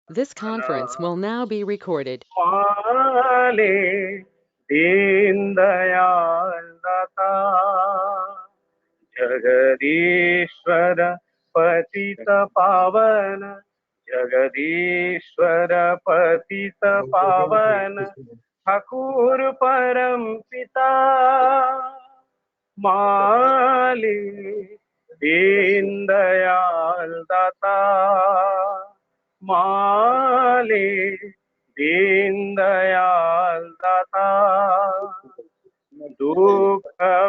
This conference will now be recorded. माले दीन दयाल दाता जगदीश्वर पतित पावन जगदीश्वर पतित पावन ठाकुर परम पिता माली दीन दयाल दाता माली दीन दयाल दाता दुख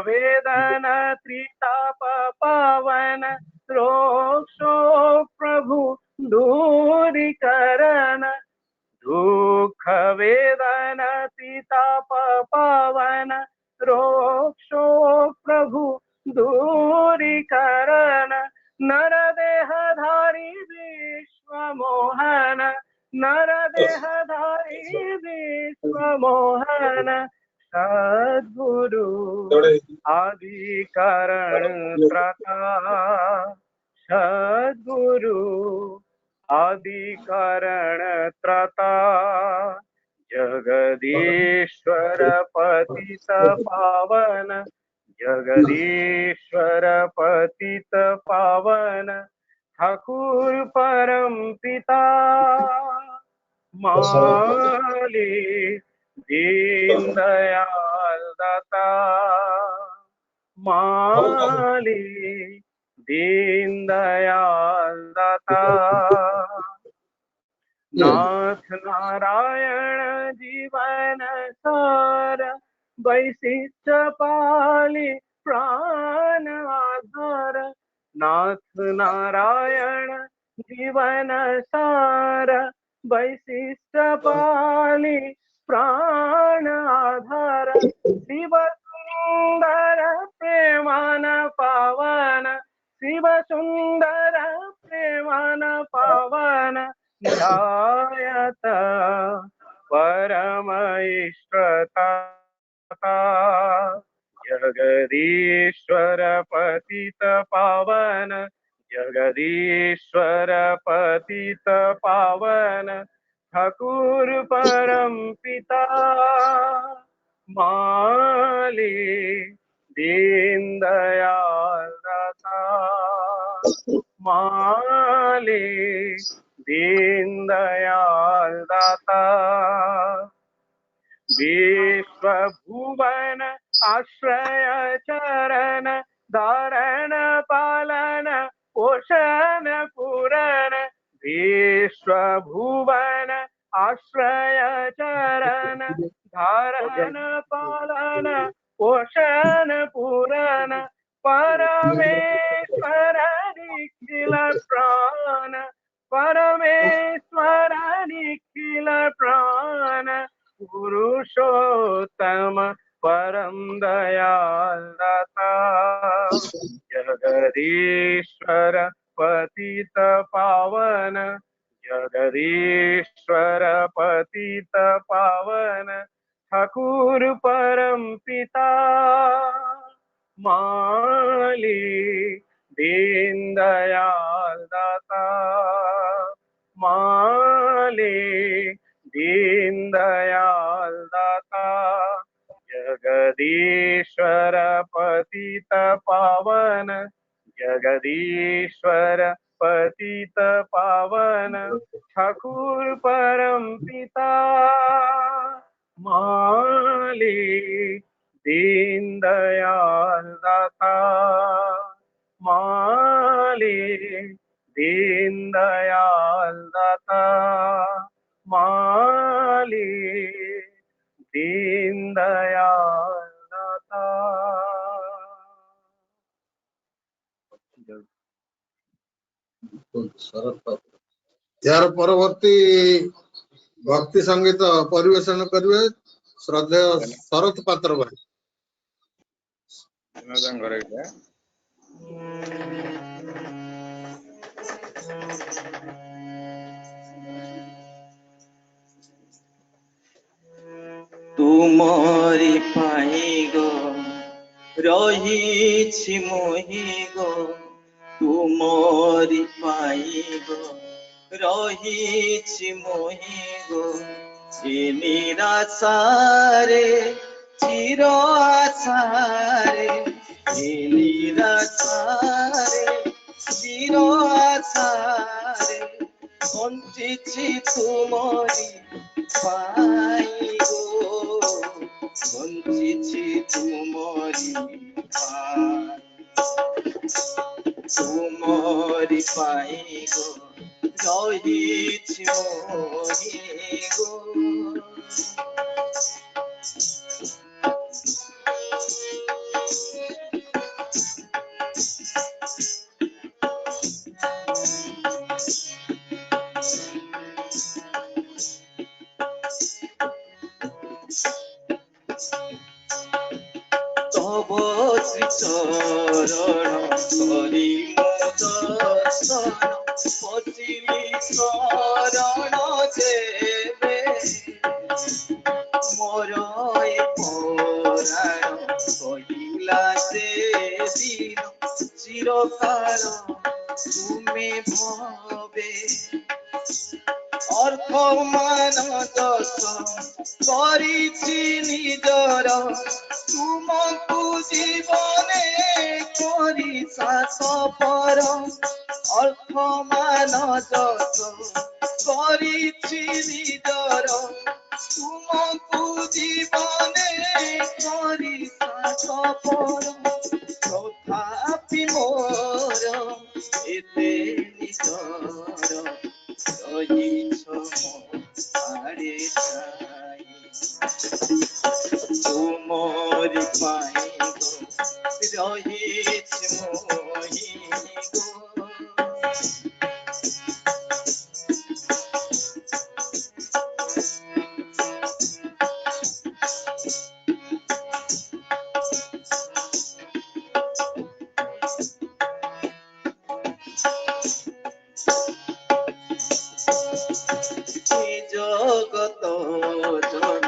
वेदना त्रिताप पावन रोग शोक प्रभु दूरीकरण दुख वेदना त्रिताप पावन रोग शोक प्रभु दूरीकरण नर देहधारी विश्व मोहन नर देहधारी विश्व मोहन सद्गुरु आदिकरण त्रता सद्गुरु आदिकरण त्रता जगदीश्वर पतित पावन जगदीश्वर पतित पावन ठाकुर परम पिता माली दीन दयाल दाता माली दीन दयाल दाता नाथ नारायण जीवन सार वैशिष्ट पाली प्राण आधार नाथ नारायण जीवन सार वैशिष्ट पाली प्राण आधार शिव सुंदर प्रेमान पावन शिव सुंदर प्रेमान पावन ध्यायत परम इष्टता जगदीश्वर पतित पावन जगदीश्वर पतित पावन ठाकुर परम पिता माली दीन दयाल दाता माली दीन दयाल दाता विश्व भुवन आश्रय चरण धारण पालन पोषण पूरण विश्व भुवन आश्रय चरण धारण पालन पोषण पूरण परमेश्वर निखिल प्राण परमेश्वर निखिल प्राण पुरुषोत्तम परम दयाल दाता जगदीश्वर पतित पावन जगदीश्वर पतित पावन ठाकुर परम पिता माली दीन दयाल दाता माली दीन दयाल दाता जगदीश्वर पतित पावन जगदीश्वर पतित पावन ठाकुर परम पिता माली दीन दयाल दाता माली दीन दयाल दाता माली दीन दयाल दाता। यार परवर्ती भक्ति संगीत परिवेशन करिवे श्रद्धेय शरत पात्र भाई। तुमरी पाई गो रही मोही गो तुमरी पाई गो ରହିଛି ମୋହି ଗୋ ଏ ନିରାଶାରେ ଚିର ଆଶାରେ ଏ ନିରାଶାରେ ଚିର ଆଶାରେ ବଞ୍ଚିଛି ତୁମରି ପାଇଁ ଗୋ ବଞ୍ଚିଛି ତୁମରି ପାଇଁ ତୁମରି ପାଇଁ ଗୋ ରହିଛି ମୋହି ଗୋ তব শ্রীচরণ করি মো দর্শন পচিলি শরণ দেবে মোর এ পরাণ কহিলা সে দিন চিরকাল তুমি ভবে অর্থ মান যশ করিছি নিজর তুমকু জীবনে করি স্বার্থপর অর্থ মান যশ করিছি নিজর তুমকু জীবনে করি স্বার্থপর তথাপি মোর এতে নিজর রহিছ আরে ছাই তুমরি পাই গো রহিছ মোহি গো জগত জন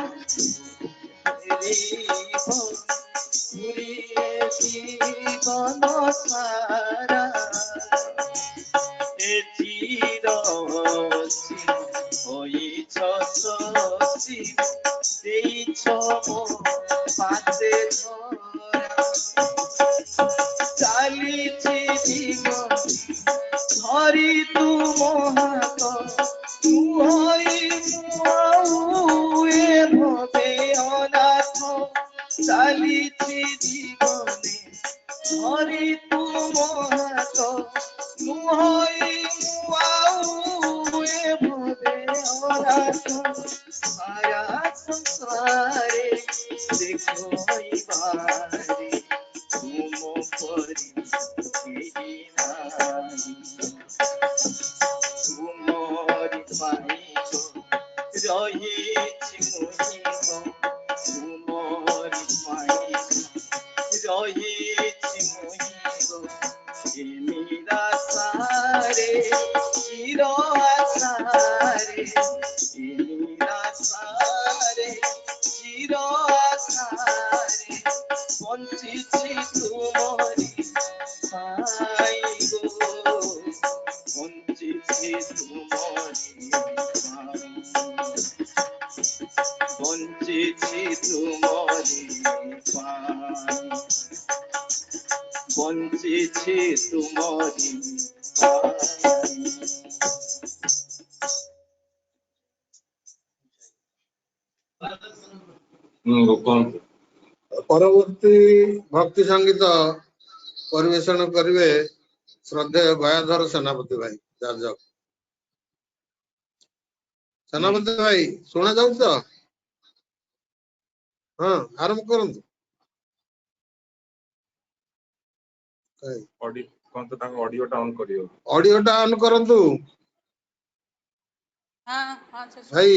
জীবন সারা এ চির হইছ সচিব ଦେଇଛ ମୋ ପାତେ ଧରା ଚାଲିଛି ଜୀବନ ଧରି ତୁ ମୋ ହାତ তুই মুয়ে ভবে অনাথ চালিছি জীবনে ধরি তু মহাত তুই মুয়ে ভবে অনাথ সারা সংসারে দেখো বারে তুম পরি কেহি নাই তুমরি পাই গো রহিছি মোহি গো তুমরি পাই গো রহিছি মোহি গো এ নিরাশারে চির আশারে এ নিরাশারে চির আশারে বঞ্চিছি তুমরি পাই গো বঞ্চিছি তুমরি পাই বঞ্চিছি তুমরি পাই বঞ্চিছি তুমরি পাই ପରବର୍ତ୍ତୀ ଭକ୍ତି ସଙ୍ଗୀତ ପରିବେଷଣ କରିବେ ଶ୍ରଦ୍ଧେୟ ଗୟାଧର ସେନାପତି ଭାଇ ଯାଜକ। ସେନାପତି ଭାଇ ଶୁଣା ଯାଉଛି ତ? ହଁ ଆରମ୍ଭ କରନ୍ତୁ। ଅଡିଓଟା ଅନ୍ କରନ୍ତୁ ଭାଇ।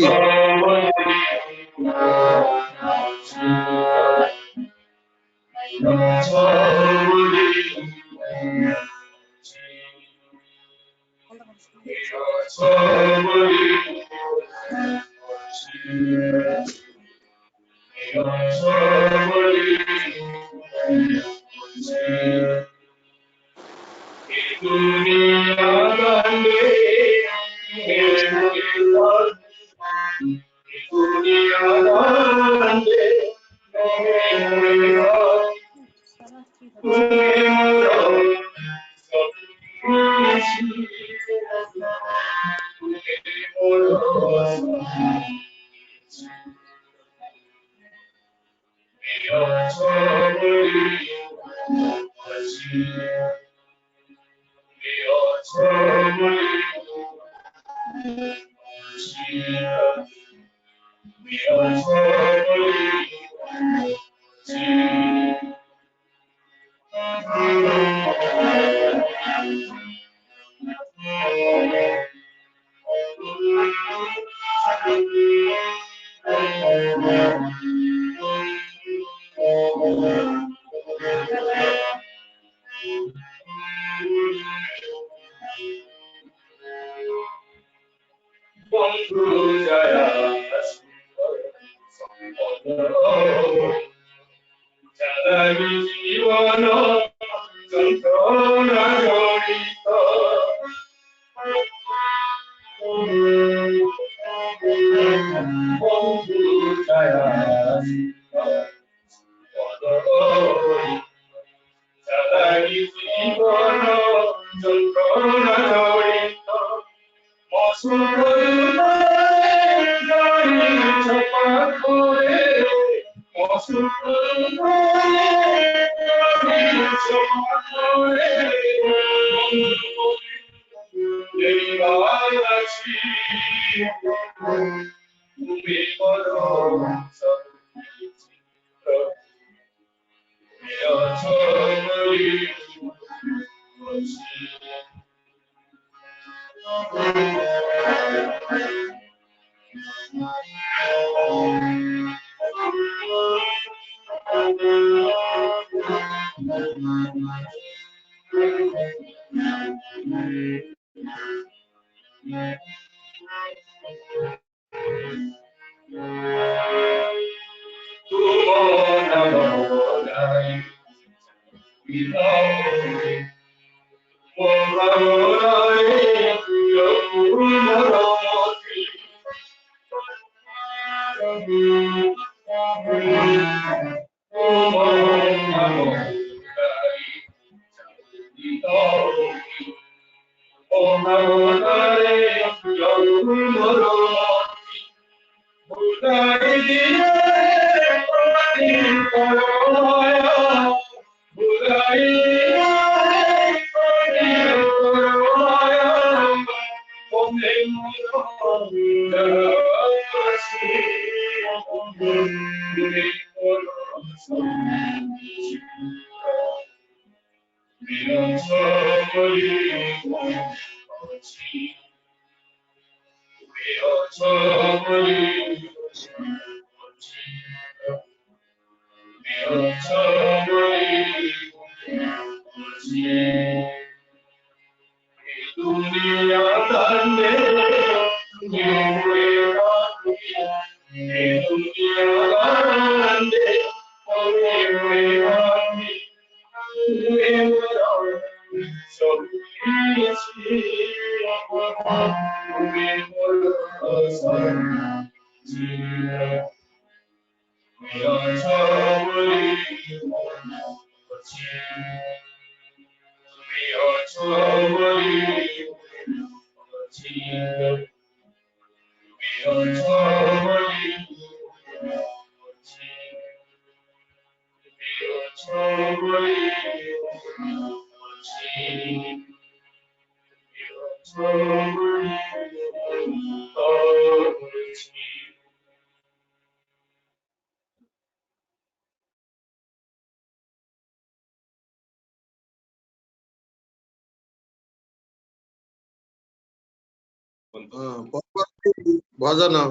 ଭଜନ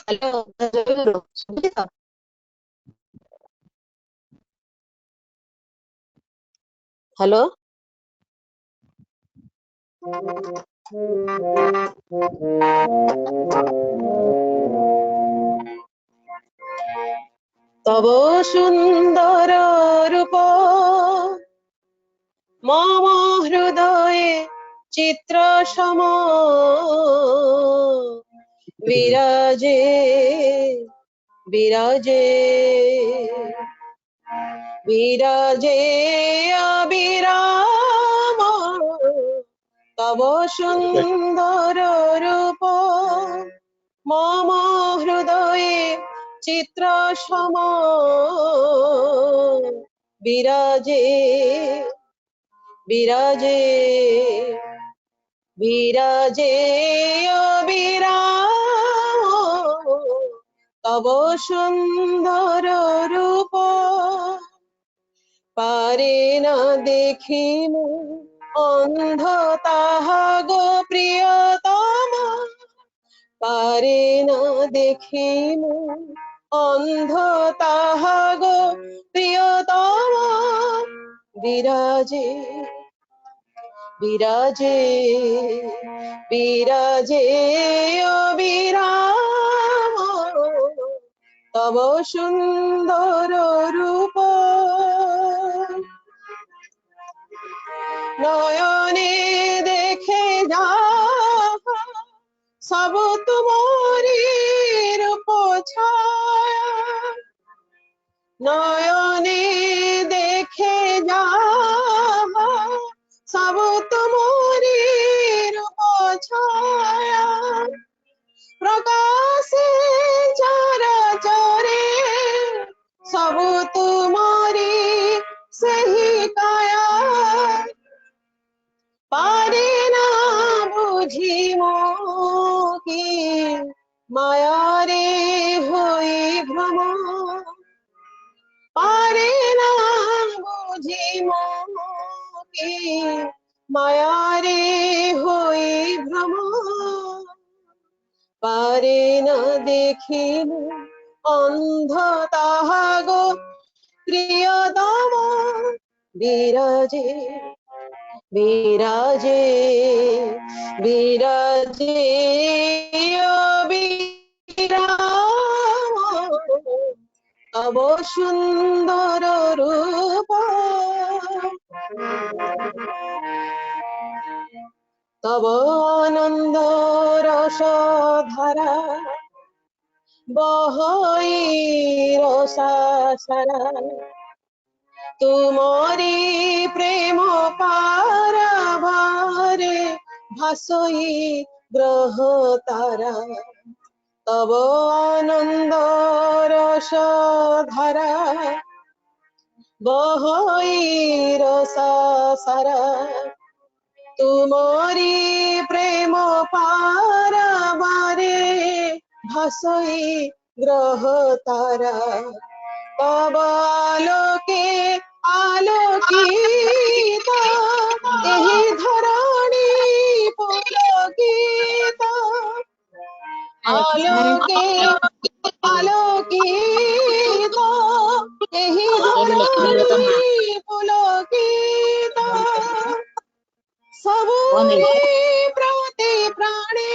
ହ୍ୟାଲୋ ଜୟଗୁରୁ ଶୁଭୁଛି ତ? ହ୍ୟାଲୋ তব সুন্দর রূপ মম হৃদয়ে চিত্র সম বিরাজে বিরাজে বিরাজে অবিরাম তব সুন্দর রূপ মম হৃদয়ে চিত্র সম বিরাজে বিরাজে বিরাজে অবিরাম তব সুন্দর রূপ পারে না দেখিমু অন্ধ তাহা গো প্রিয়তম পারে না দেখিমু অন্ধ তাহা গো প্রিয়তম বিরাজে বিরাজে বিরাজে অবিরাম তব সুন্দর রূপ নয়নে দেখে যা সব তোমারি রূপ ছায়া নয়নে দেখে যা সব তোমারি রূপ ছায়া প্রকাশে চরাচরে সব তোমারি সেহি কায়া পারে না বুঝি কি মায়ারে হই ভ্রম পারে না বুঝি কি মায়ারে হই ভ্রম পারে না দেখিব অন্ধ তাহা গো প্রিয়তম বিরাজে বিরাজে বিরাজে অবিরাম তব সুন্দর রূপ তব আনন্দ রস ধারা বহই রসাসারা তুমরি প্রেম পারাবারে ভাসই গ্রহ তারা তব আনন্দ রস ধারা বহই রসাসারা তুমরি প্রেম পারাবারে ভাসই গ্রহ তারা তব আলোকে আলোকিত এই ধরণী পুলকিত আলোকে আলোকিত এই ধরণী পুলকিত সব প্রতি প্রাণে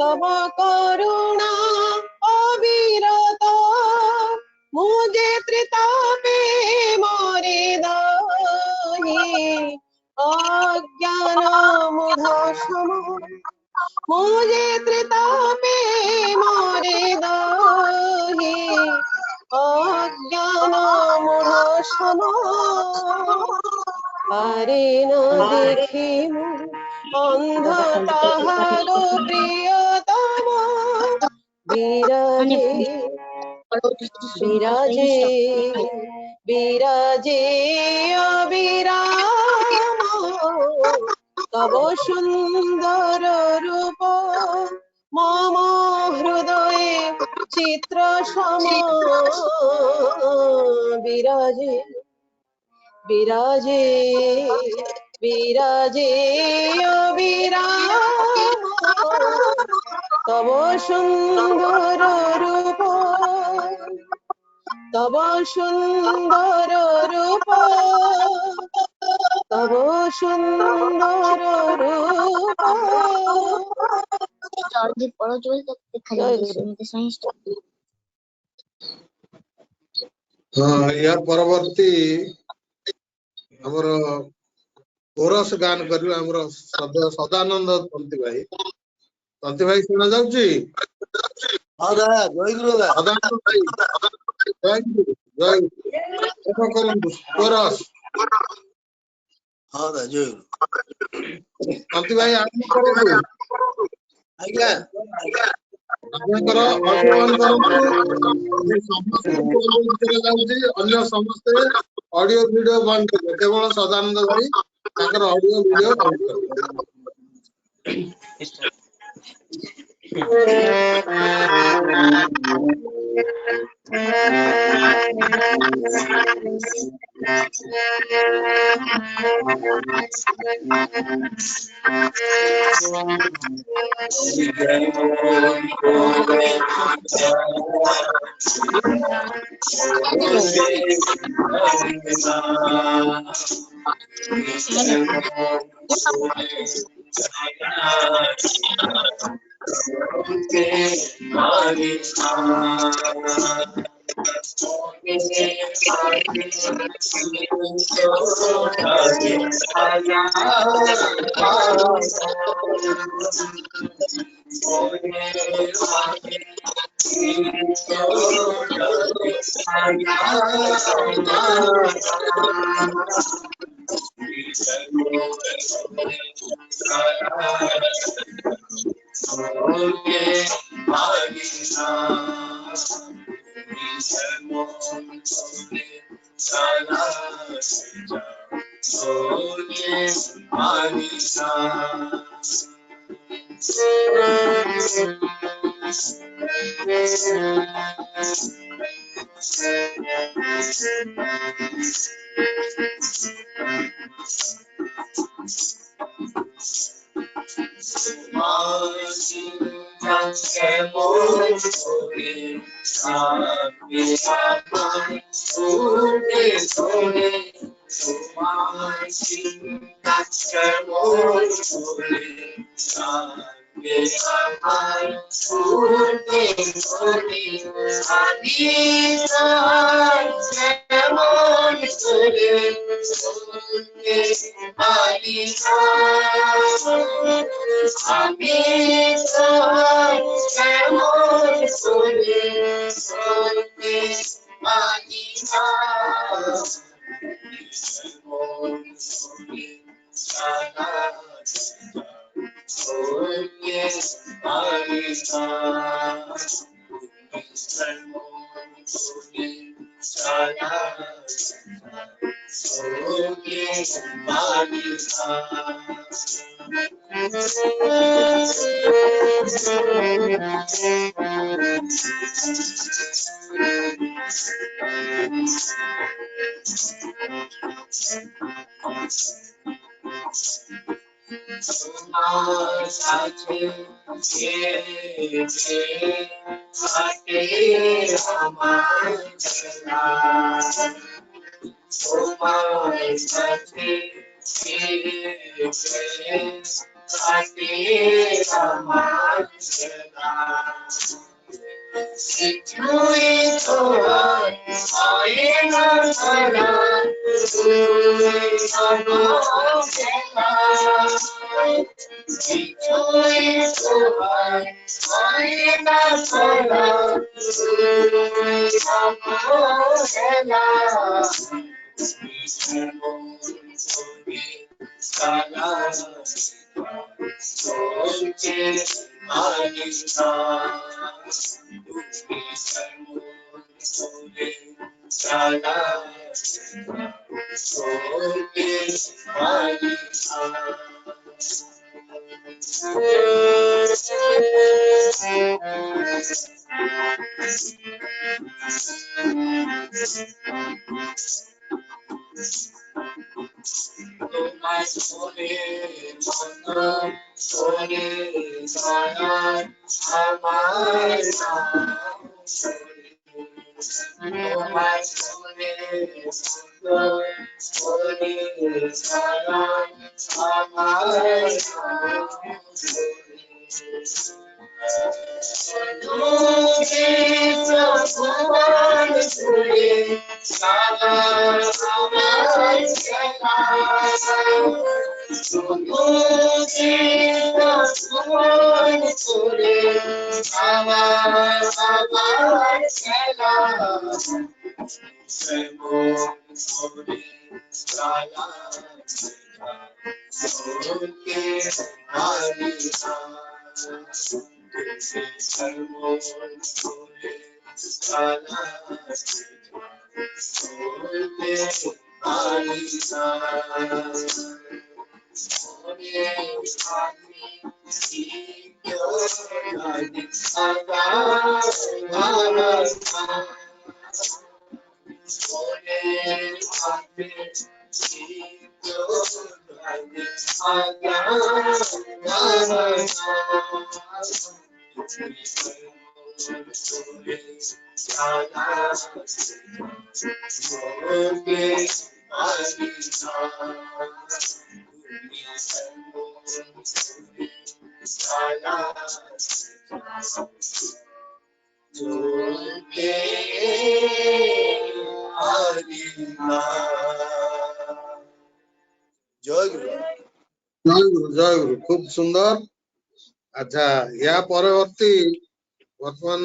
তব করুণা অবিরত মুজে ত্রিতাপে মরে দহি অজ্ঞান মূঢ় সম মুজে ত্রিতাপে মরে দহি অজ্ঞান মূঢ় সম পারে না দেখিমু অন্ধ তাহার প্রিয়তম বিরাজে বিরাজে বিরাজে অবিরাম তব সুন্দর রূপ মম হৃদয়ে চিত্র সম বিরাজে বিরাজে বিরাজে অবিরাম তব সুন্দর রূপ তব সুন্দর রূপ তব সুন্দর রূপ জলদি পড়ো জলদি দেখাଯାଉଛି ଶୁଣିତେ ଶୁଣିଷ୍ଟ ହଁ ୟା ପରବର୍ତ୍ତୀ ଆମର कोरस गान करियो हमरो सदानंद तंती भाई सुना जाउची हाँ दादा जय गुरु दादा सदानंद भाई जय गुरु जय गुरु करंतु कोरस हाँ दादा जय गुरु तंती भाई आरंभ करंतु आज्ञा ଆପଣଙ୍କର ଅଡିଓ ଅନ୍ କରନ୍ତୁ ସମସ୍ତଙ୍କୁ ଅନୁରୋଧ କରାଯାଉଛି ଅନ୍ୟ ସମସ୍ତେ ଅଡିଓ ଭିଡିଓ ବନ୍ଦ କରିବେ କେବଳ ସଦାନନ୍ଦ ଭାଇ ତାଙ୍କର ଅଡିଓ ଭିଡିଓ ବନ୍ଦ କରିବେ জয় গুরু জয় গুরু খুব সুন্দর। আচ্ছা या পরবর্ତ୍ତୀ ବର୍ତ୍ତମାନ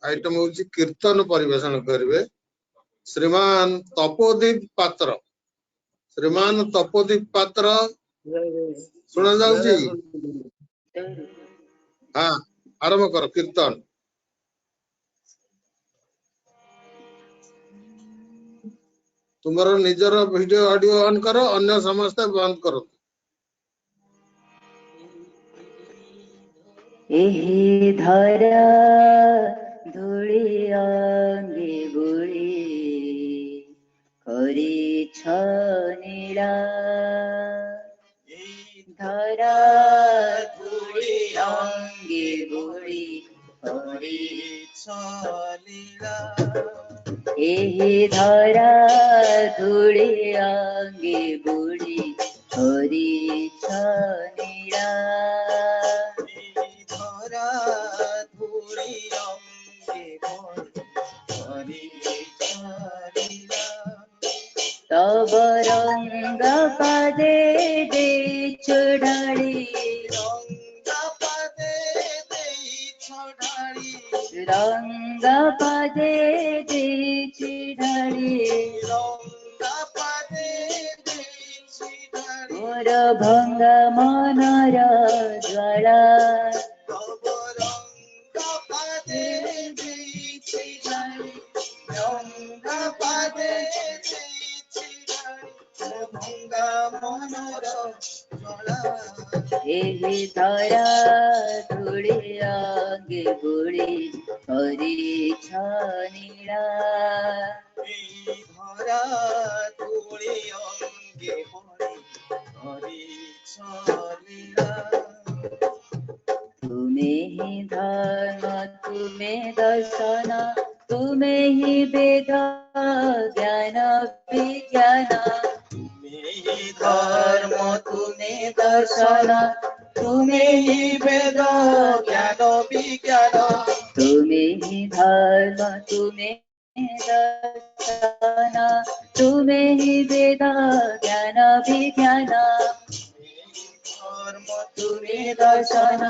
ଆଇଟମ ହଉଛି କୀର୍ତ୍ତନ ପରିବେଷଣ କରିବେ ଶ୍ରୀମାନ ତପୋଦୀପ ପାତ୍ର। ଶ୍ରୀମାନ ତପୋଦୀପ ପାତ୍ର ଶୁଣା ଯାଉଛି? ହଁ ଆରମ୍ଭ କର କୀର୍ତ୍ତନ। ତୁମର ନିଜର ଭିଡିଓ ଅଡିଓ ଅନ୍ କର, ଅନ୍ୟ ସମସ୍ତେ ବନ୍ଦ କରନ୍ତୁ। ଏହି ଧରା ଧୂଳି ଅଙ୍ଗେ ବୁଳି କରିଛ ନୀଳା। ଧରା ଧୂଳି ଅଙ୍ଗେ ବୁଳି କରିଛ ନୀଳା। ଏହି ଧରା ଧୂଳି ଅଙ୍ଗେ ବୁଳି କରିଛ ନୀଳା। तब रंग पदे दे चढ़ाड़ी रंग पदे दे चढ़ाड़ी रंग पदे दे चढ़ाड़ी रंग पदे दे चढ़ाड़ी मोर भंग मनर ज्वाला तब रंग पदे दे चढ़ाड़ी रंग पदे ଏହି ଧରା ଧୂଳି ଅଙ୍ଗେ ବୁଳି କରିଛ ନୀଳା। ଏହି ଧରା ଧୂଳି ଅଙ୍ଗେ ବୁଳି କରିଛ ନୀଳା। ତୁମେ ହିଁ ଧର୍ମ ତୁମେ ଦର୍ଶନ ତୁମେ ହିଁ ବେଦ ଜ୍ଞାନ ବିଜ୍ଞାନ। धर्म तुम्हें दर्शन तुम्हें ही वेद ज्ञान विज्ञान। तुम्हें ही धर्म तुम्हें दर्शन तुम्हें ही वेद ज्ञान विज्ञान। धर्म तुम्हें दर्शन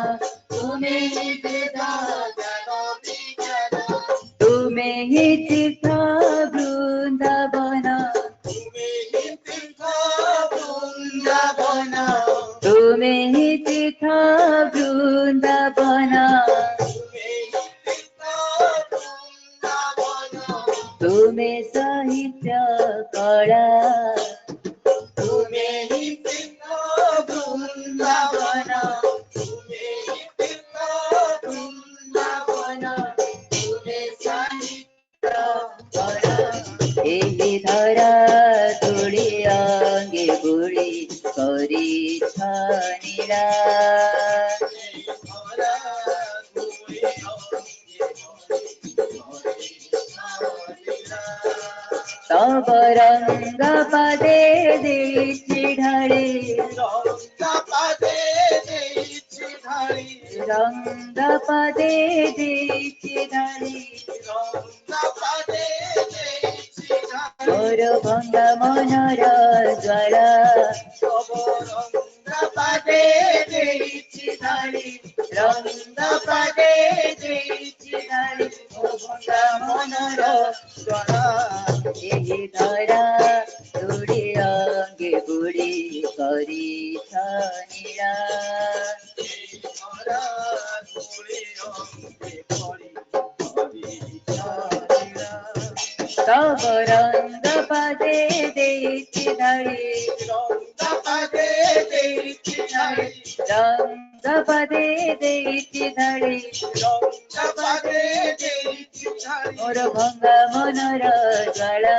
तुम्हें ही वेद ज्ञान विज्ञान। तुम्हें ही तीर्थ वृंदावन तुम्हें ही तीर्थ वृंदावन। तुम्हें साहित्य कला तुम्हें ही तीर्थ वृंदावन। तुम्हें ही तीर्थ वृंदावन तुम्हें साहित्य कला। ଏହି ଧରା ଧୂଳି ଅଙ୍ଗେ ବୁଳି କରିଛ ନୀଳା। तब रंग पदे ଦେଇଛି ଢାଳି ରଙ୍ଗ ପଦେ ଦେଇଛି ଢାଳି ରଙ୍ଗ ପଦେ ଦେଇଛି ଢାଳି ରଙ୍ଗ ପଦେ ମୋର ଭଙ୍ଗା ମନର ଜ୍ୱାଳା। ତବ ରଙ୍ଗ ପାଦେ ଦେଇଛି ଧାଳି ରଙ୍ଗ ପାଦେ ଦେଇଛି ଧାଳି ମୋ ଭଙ୍ଗା ମନର ଜ୍ୱାଳା ଏହି ଧରା ତୁଡ଼ି ଅଙ୍ଗେ ବୁଡ଼ି କରିଛ ନୀଳା तब रंग पदे देखी धड़ी रंग पदे देखी धड़ी रंग पदे देखी धड़ी रंग पदे देखी धड़ी मोर भंगा मनर ज्वाला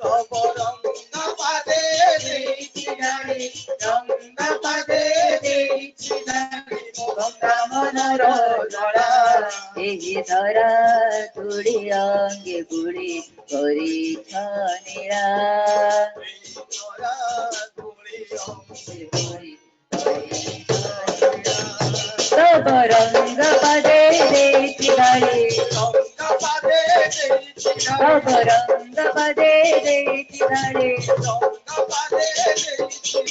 तब रंग पदे देखी धड़ी रंग पदे देखी धड़ी भंगा मनर ज्वाला ଏହି ଧରା ତୁଡ଼ି ଅଙ୍ଗେ ବୁଡ଼ି କରିଛ ନୀଳା ତବ ରଙ୍ଗ ପଦେ ଦେଇଛି ଧାଳି ତବ ରଙ୍ଗ ପଦେ ଦେଇଛି ଧାଳି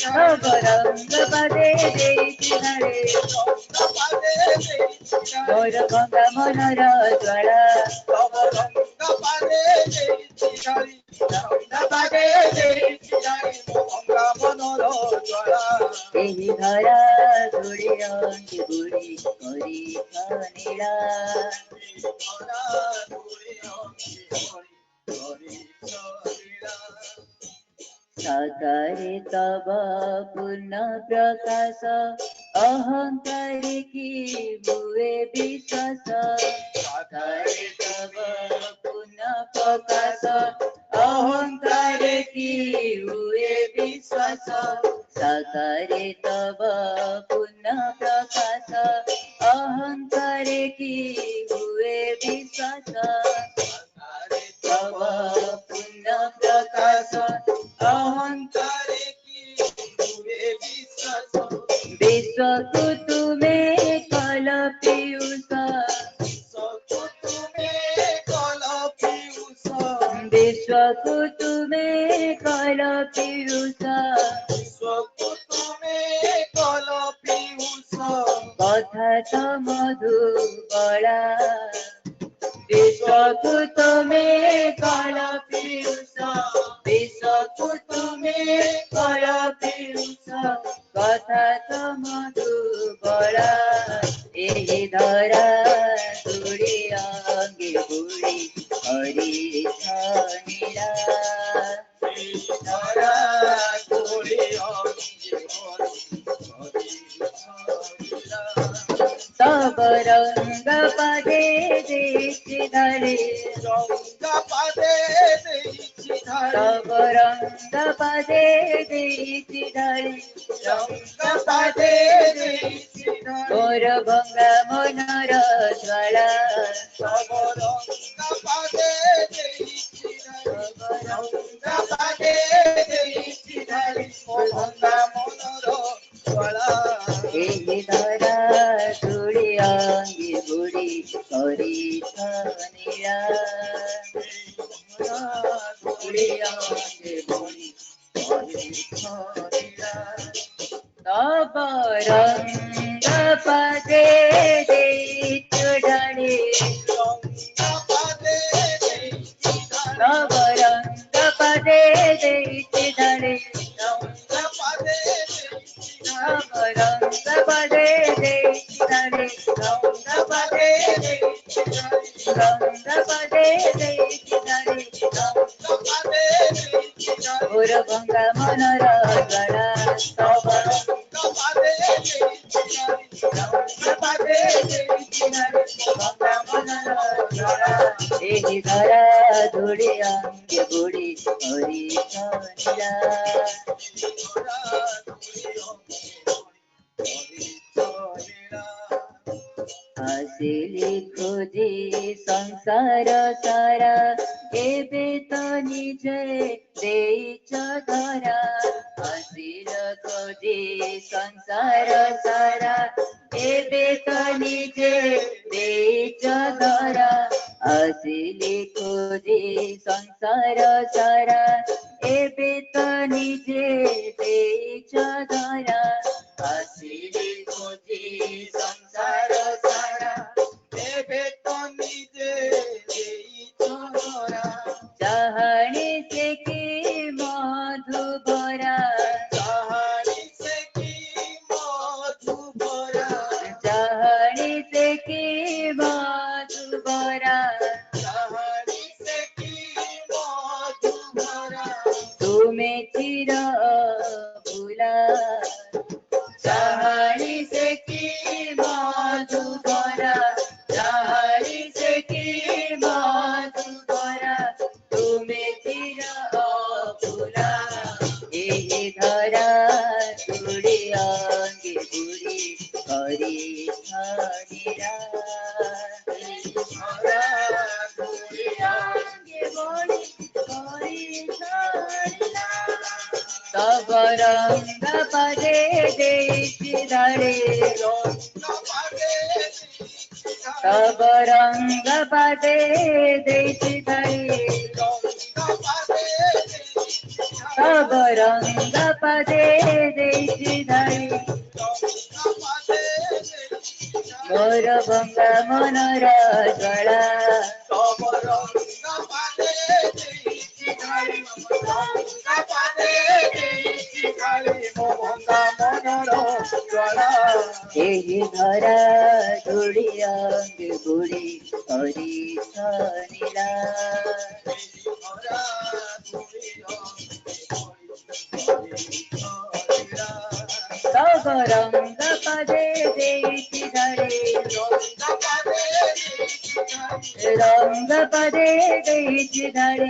ତବ ରଙ୍ଗ ପଦେ ଦେଇଛି ଧାଳି ମୋର ଭଙ୍ଗା ମନର ଜ୍ୱାଳା ତବ ରଙ୍ଗ ପଦେ ଦେଇଛି ଧାଳି ରଙ୍ଗ ପଦେ ଦେଇଛି ଧାଳି ଭଙ୍ଗା ମନର ଜ୍ୱାଳା ଏହି ଧରା ଧୂଳି ଅଙ୍ଗେ ବୁଡ଼ି କରିଛ ନୀଳା साकारे तब पूर्ण प्रकाश अहंकारी की हुए विश्वास साकारे तब पूर्ण प्रकाश अहंकार की हुए विश्वास साकारे तब पूर्ण प्रकाश अहंकार की हुए विश्वास तब पूर्ण प्रकाश अहंकार की हुए विश्वास विश्व को तुम्हें कल पीयूष विश्व को तुम्हें कल पीयूष विश्व को तुम्हें कल पीयूष विश्व को तुम्हें कल पीयूष कथा तो मधुबला विश्वकुत में कल पीयूष विश्वकुत में कल पीयूष कथा तो मधुबला ଏହି ଧରା ତୁଡ଼ି ଅଙ୍ଗେ ବୁଡ଼ି କରିଛ ନୀଳା ଧରା ତୁଡ଼ି ଅଙ୍ଗେ तब रंग पदे देखी धड़ी रंग पदे देखी धड़ी तब रंग पदे देखी धड़ी रंग पदे देखी धड़ी मोर भंगा मनर ज्वाला तब रंग पदे देखी धड़ी रंग पदे देखी धड़ी मोर भंगा मनर ज्वाला ଏହି ଧରା ତୁଡ଼ି ଅଙ୍ଗେ ବୁଡ଼ି କରିଛ ନୀଳା ତୁଡ଼ି ଅଙ୍ଗେ ବୁଡ଼ି କରିଛ ନୀଳା ତବ ରଙ୍ଗ ପଦେ ଦେଇଛୁ ଢାଳି ତବ ରଙ୍ଗ ପଦେ ଦେଇଛି ଢାଳି रंग पदे देखी धड़ी रंग पदे देखी धड़ी रंग पदे देखी धड़ी रंग पदे देखी धड़ी मोर भंगा मनर ज्वाला तब रंग पदे देखी धड़ी रंग पदे देखी धड़ी भंगा मनर ज्वाला ଏହି ଧରା ଧୂଳି ଅଙ୍ଗେ ବୁଡ଼ି କରିଛ ନୀଳା ଆସିଲି ଖୋଜି ସଂସାର ସାରା ଏବେ ତ ନିଜେ ଦେଇଛ ଧରା ଆସିଲ ଖୋଜି ସଂସାର ସାରା ଏବେ ତ ନିଜେ ଦେଇଛ ଧରା ଆସିଲି ଖୋଜି ସଂସାର ସାରା ଏବେ ତ ନିଜେ ଦେଇଛ ଧରା ଆସିଲି संसार सारा तेबे तो निजे चोरा चाहनी से की मधु भरा कहानी से की मधु भरा चाहनी से की मधु भरा कहानी से की मधु भरा तुम्हें चिर भूला चाहनी से की मधु भरा चाहनी से की मधु भरा तुम्हें चिर भूला यही धरा तुड़ी अंगे बुरी हरी हरिरा तब रंग पदे देती धरे तब रंग पदे देती धरे तब रंग पदे देती धरे मोर भंगा मनर ज्वाला यही धरा धुड़ी अंग बुड़ी हरी नीला तब रंग पदे देती धरे रंग पदे देती धरे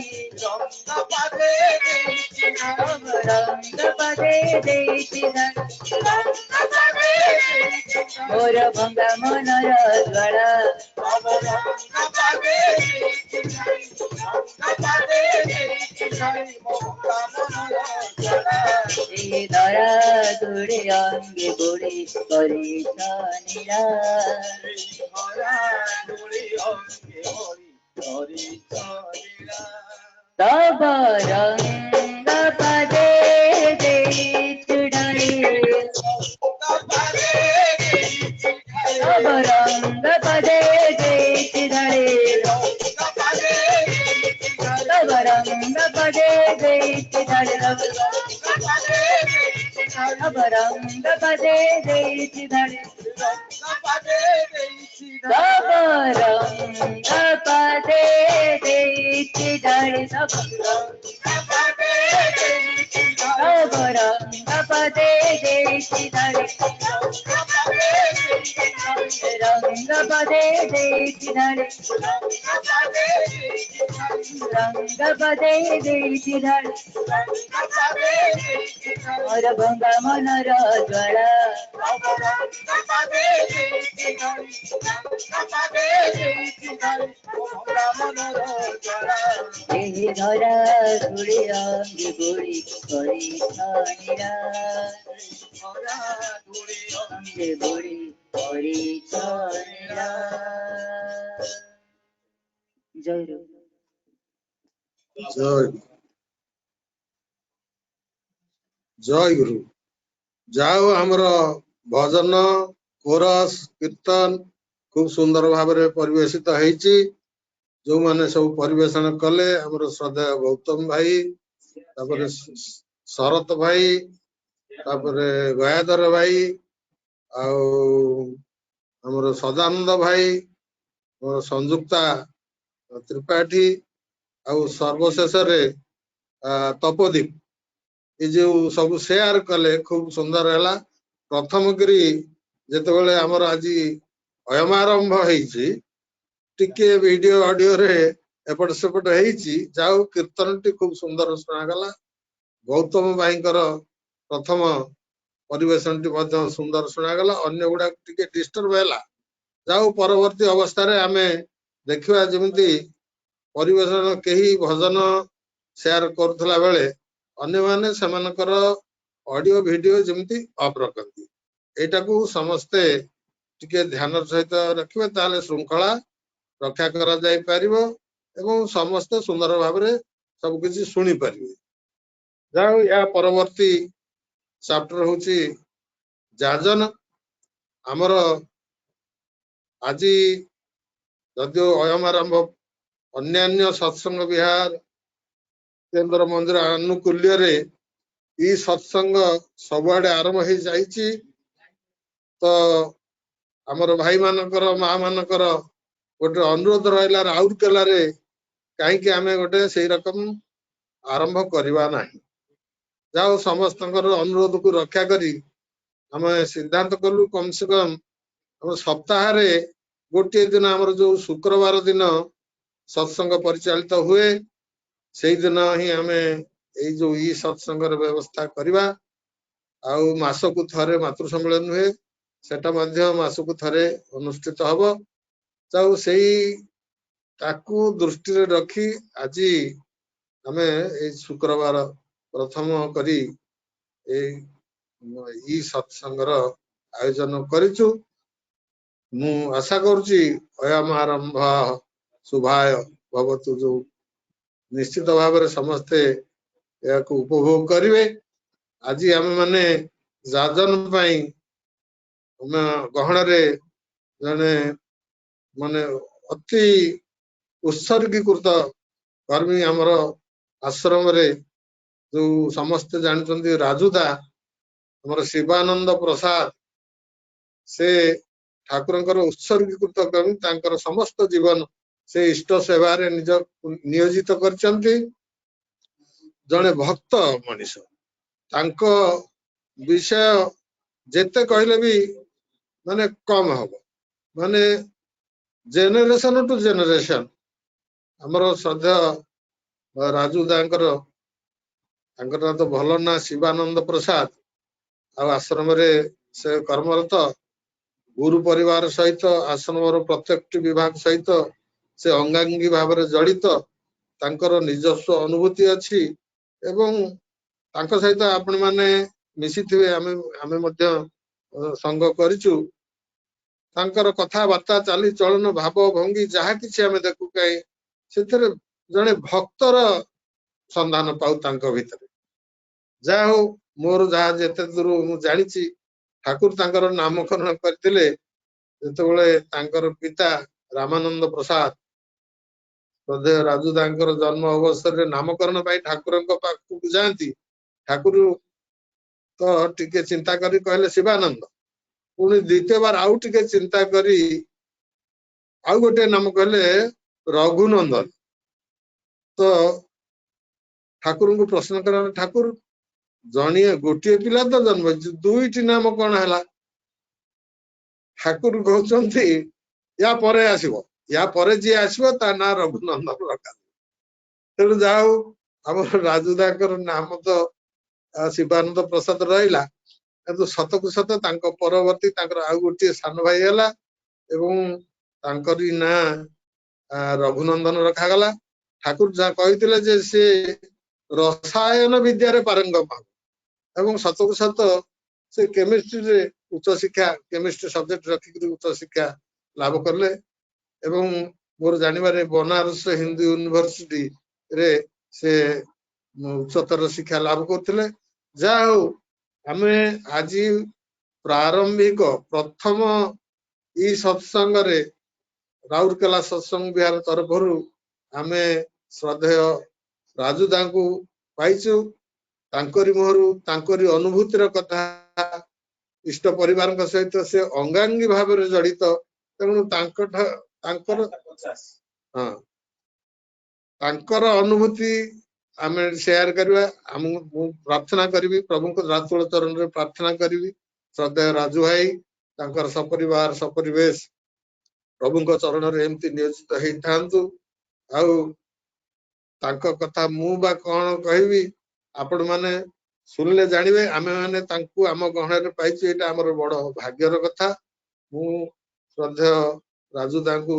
तब रंग पदे देती धरे मोर भंगा मनर ज्वाला यही धरा धुड़ी अंगे बुड़ी हरी नीला तब रंग पदे देती धरे तब रंग पदे देती धरे तब रंग पदे देती धरे तब रंग पदे देती धरे तब रंग पदे देती धरे तब रंग पदे देती धरे रंग पदे देती धरे रंग पदे देती धरे और भंगा मनर ज्वाला यही धरा धुड़ी अंगे बुड़ी हरी नीला अंगे बुड़ी हरी नीला जय रू जय जय गुरु जाओ हमर भजन कोरस कीर्तन खूब सुंदर भाव परिवेशित होईची जो माने सब परिवेशन कले हमर श्रद्धेय गौतम भाई तापर शरत भाई तापर गयाधर भाई आउ हमर सदानंद भाई हमर संयुक्ता त्रिपाठी आउ सर्वशेष रे तपोदीप ये जो सब शेयर कले खूब सुंदर है प्रथम करी जेतेबेले हमर आज अयमारंभ होईची टिके वीडियो ऑडियो रे एपट सेपट होईची जाओ कीर्तन टी खूब सुंदर सुनागला गौतम भाई प्रथम परिवेशन टी मध्य सुंदर सुनागला अन्य गुडा टिके डिस्टर्ब हैला जाओ परवर्ती अवस्था रे आमे देखिवा जेमिति परिवेशन केही भजन शेयर करथला बेले अन्य माने समानकर ऑडियो वीडियो जेमिति ऑफ रखंती एटा को समस्ते टिके ध्यान सहित रखिबे ताले श्रृंखला रक्षा करा जाय परिबो एवं समस्त सुंदर भाव रे सब किछि सुनी परिबे जाओ या परवर्ती चैप्टर होची जाजन आमर आज जदियो अयम आरंभ अन्यान्य सत्संग विहार केन्द्र मंदिर आनुकूल्य रे ई सत्संग सबुआडे आरंभ हो जाइछि तो आमर भाई मानकर माँ मानकर गोटे अनुरोध रहा राउरकेला रे कहीं आमे गोटे से रकम आरंभ करवा नहीं जाओ समस्त अनुरोध को रक्षा करी आम सिद्धांत कलु कम से कम हम सप्ताह गोटे दिन आमर जो शुक्रवार दिन सत्संग परिचालित हुए से दिन ही आमे एई जो ई सत्संग व्यवस्था करवा आउ मासकु थरे मातृ सम्मेलन हुए सेटा मध्य मासकु थरे अनुष्ठित हबो जाऊ सेई ताकू दृष्टि रे रखी आज आमे ए शुक्रवार प्रथम करी ई सत्संग आयोजन करिछु मु आशा करुची अयम आरंभ शुभाय भवतु जो निश्चित भाव में समस्ते याकू उपभोग करिवे आज आम माने जाजन पाई गहन रे जने माने अति उत्सर्गीकृत कर्मी आमर आश्रम रे जो समस्त जानते राजुदा आमर शिवानंद प्रसाद से ठाकुरंकर उत्सर्गीकृत कर्मी तांकर समस्त जीवन से इष्ट सेवा रे निज नियोजित करचंती जने भक्त मनीष तांको विषय जेते कहले भी माने कम हबो माने जेनेरेशन टू जेनेरेशन हमरो श्रद्धा राजू दांकर तांकर तो भलो ना शिवानंद प्रसाद आ आश्रम रे से कर्मरत गुरु परिवार सहित आश्रम प्रत्येक विभाग सहित से अंगांगी भाव में जड़ित तांकर निजस्व अनुभूति अच्छी एवं तांको सहित आपण माने मिसी थिवे आमे मध्य संग करिचु तांकर कथा बार्ता चाली चलन भाव भंगी जहा किछि आमे देखु काई सेथरे जने भक्तर संधान पाउ तांको भितर जा हो मोर जहा जेते दूर मु जानिछि ठाकुर तांकर नामकरण करथिले जेतेबेले तांकर पिता रामानंद प्रसाद श्रद्धेय राजू दांकर जन्म अवसर रे नामकरण पाई ठाकुरंक पाखु जांती ठाकुर तो टिके चिंता करी कहले शिवानंद पुणी द्वितीय बार आउ टिके चिंता करी आउ गोटे नाम कहले रघुनंदन तो ठाकुर को प्रश्न करा ठाकुर जणिए गोटे पिला तो जन्म दुईटी नाम कौन है ठाकुर कहते या परे आसीबो या परे जी आसीबो ता ना रघुनंदन रखा तेणु जाऊ आम राजुदाकर नाम तो शिवानंद प्रसाद रहा किंतु सत को सत परवर्ती आउ गोटे सान भाई है एवं ना रघुनंदन रखागला ठाकुर जहाँ कहते जे से रसायन विद्या पारंगम एवं सत को सत से केमिस्ट्री रे उच्च शिक्षा केमिस्ट्री सब्जेक्ट रखिक उच्च शिक्षा लाभ करले एवं मोर जानवर बनारस हिंदू यूनिवर्सिटी रे से उच्चतर शिक्षा लाभ करते जा हो आमे आज प्रारंभिक प्रथम ई सत्संग रे राउरकेला सत्संग विहार तरफ आमे श्रद्धेय राजुदा को पाइचु तांकरी मोहरु तांकरी अनुभूतिर कथा इष्ट परिवार सहित से अंगांगी भाव में जड़ित तेणु तांकर अनुभूति आमे शेयर करवा प्रार्थना करी प्रभु को रातुल चरण रे प्रार्थना करी श्रद्धेय राजू भाई तांकर सपरिवार सपरिवेश प्रभु को चरण रे एमती नियोजित हेई थांतु आउ तांको कथा मु बा कोन कहबी आपण माने सुनले जानिबे आमे माने तांकु आम गहण रे पाइछु एटा हमर बड़ भाग्यर कथा मु श्रद्धेय राजू दांकु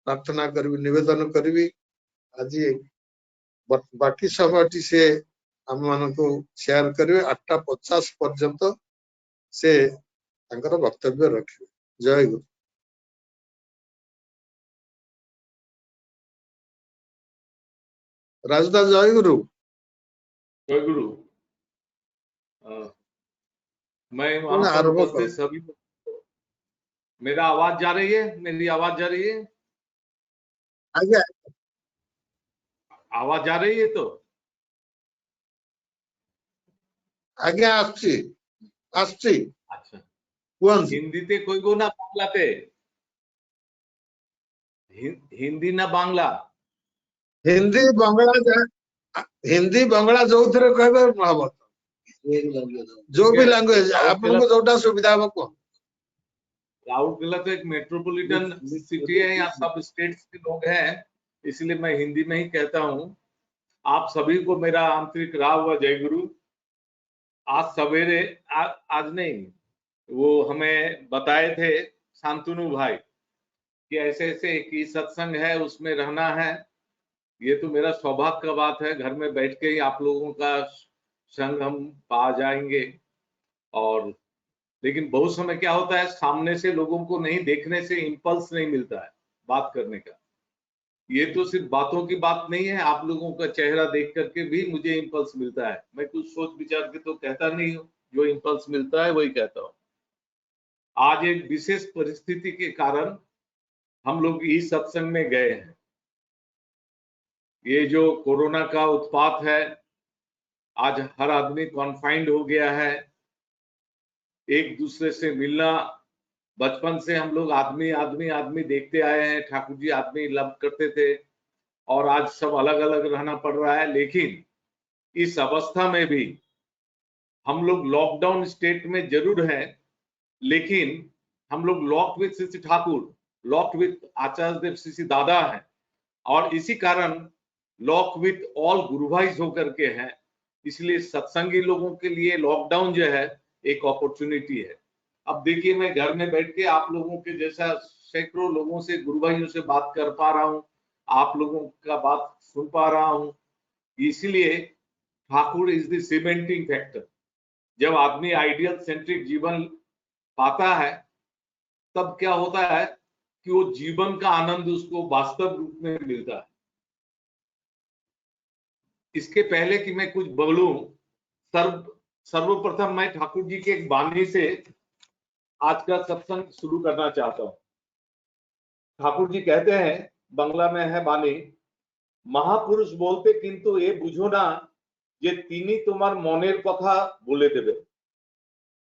प्रार्थना करबी निवेदन करबी आज बाकी समयटी से आम मानकु शेयर करिवे 8:50 पर्यंत से तांकर वक्तव्य रखिवे जय गुरु राजुदा जय गुरु जय गुरु। मैं वहां पर उपस्थित मेरा आवाज जा रही है? मेरी आवाज जा रही है? आज्ञा आवाज जा रही है तो? आज्ञा आसची आसची अच्छा, कुहନ୍ତୁ হিন্দিতে কইব না বাংলাতে? হিন্দি না বাংলা? हिंदी बंगला जो थे कहबे हबो जो भी लैंग्वेज आपको जोटा सुविधा हबो को। राउरकेला तो एक मेट्रोपॉलिटन सिटी है, यहाँ सब स्टेट्स के लोग हैं, इसलिए मैं हिंदी में ही कहता हूँ। आप सभी को मेरा आंतरिक राव व जय गुरु। आज सवेरे आज नहीं, वो हमें बताए थे शांतनु भाई कि ऐसे ऐसे एक ही सत्संग है, उसमें रहना है। ये तो मेरा सौभाग्य का बात है, घर में बैठ के ही आप लोगों का संग हम पा जाएंगे। और लेकिन बहुत समय क्या होता है, सामने से लोगों को नहीं देखने से इंपल्स नहीं मिलता है बात करने का। ये तो सिर्फ बातों की बात नहीं है, आप लोगों का चेहरा देख करके भी मुझे इंपल्स मिलता है। मैं कुछ सोच विचार के तो कहता नहीं हूँ, जो इंपल्स मिलता है वही कहता हूँ। आज एक विशेष परिस्थिति के कारण हम लोग इस सत्संग में गए हैं। ये जो कोरोना का उत्पात है, आज हर आदमी कॉन्फाइंड हो गया है। एक दूसरे से मिलना, बचपन से हम लोग आदमी आदमी आदमी देखते आए हैं, ठाकुर जी आदमी लव करते थे, और आज सब अलग अलग रहना पड़ रहा है। लेकिन इस अवस्था में भी हम लोग लॉकडाउन स्टेट में जरूर हैं, लेकिन हम लोग lock with Shri Thakur, lock with Acharya Dev Shri Dada हैं, और इसी कारण लॉक विद ऑल गुरु भाई होकर के हैं। इसलिए सत्संगी लोगों के लिए लॉकडाउन जो है एक अपॉर्चुनिटी है। अब देखिए, मैं घर में बैठ के आप लोगों के जैसा सैकड़ों लोगों से, गुरु भाइयों से बात कर पा रहा हूँ, आप लोगों का बात सुन पा रहा हूँ। इसलिए Thakur is the cementing factor. जब आदमी आइडियल सेंट्रिक जीवन पाता है, तब क्या होता है कि वो जीवन का आनंद उसको वास्तव रूप में मिलता है। इसके पहले कि मैं कुछ बोलूं, सर्वप्रथम मैं ठाकुर जी के एक वाणी से आज का सत्संग शुरू करना चाहता हूं। ठाकुर जी कहते हैं, बांग्ला में है वाणी, महापुरुष बोलते किंतु ये बुझो ना যে তিনি তোমার মনের কথা বলে দেবে।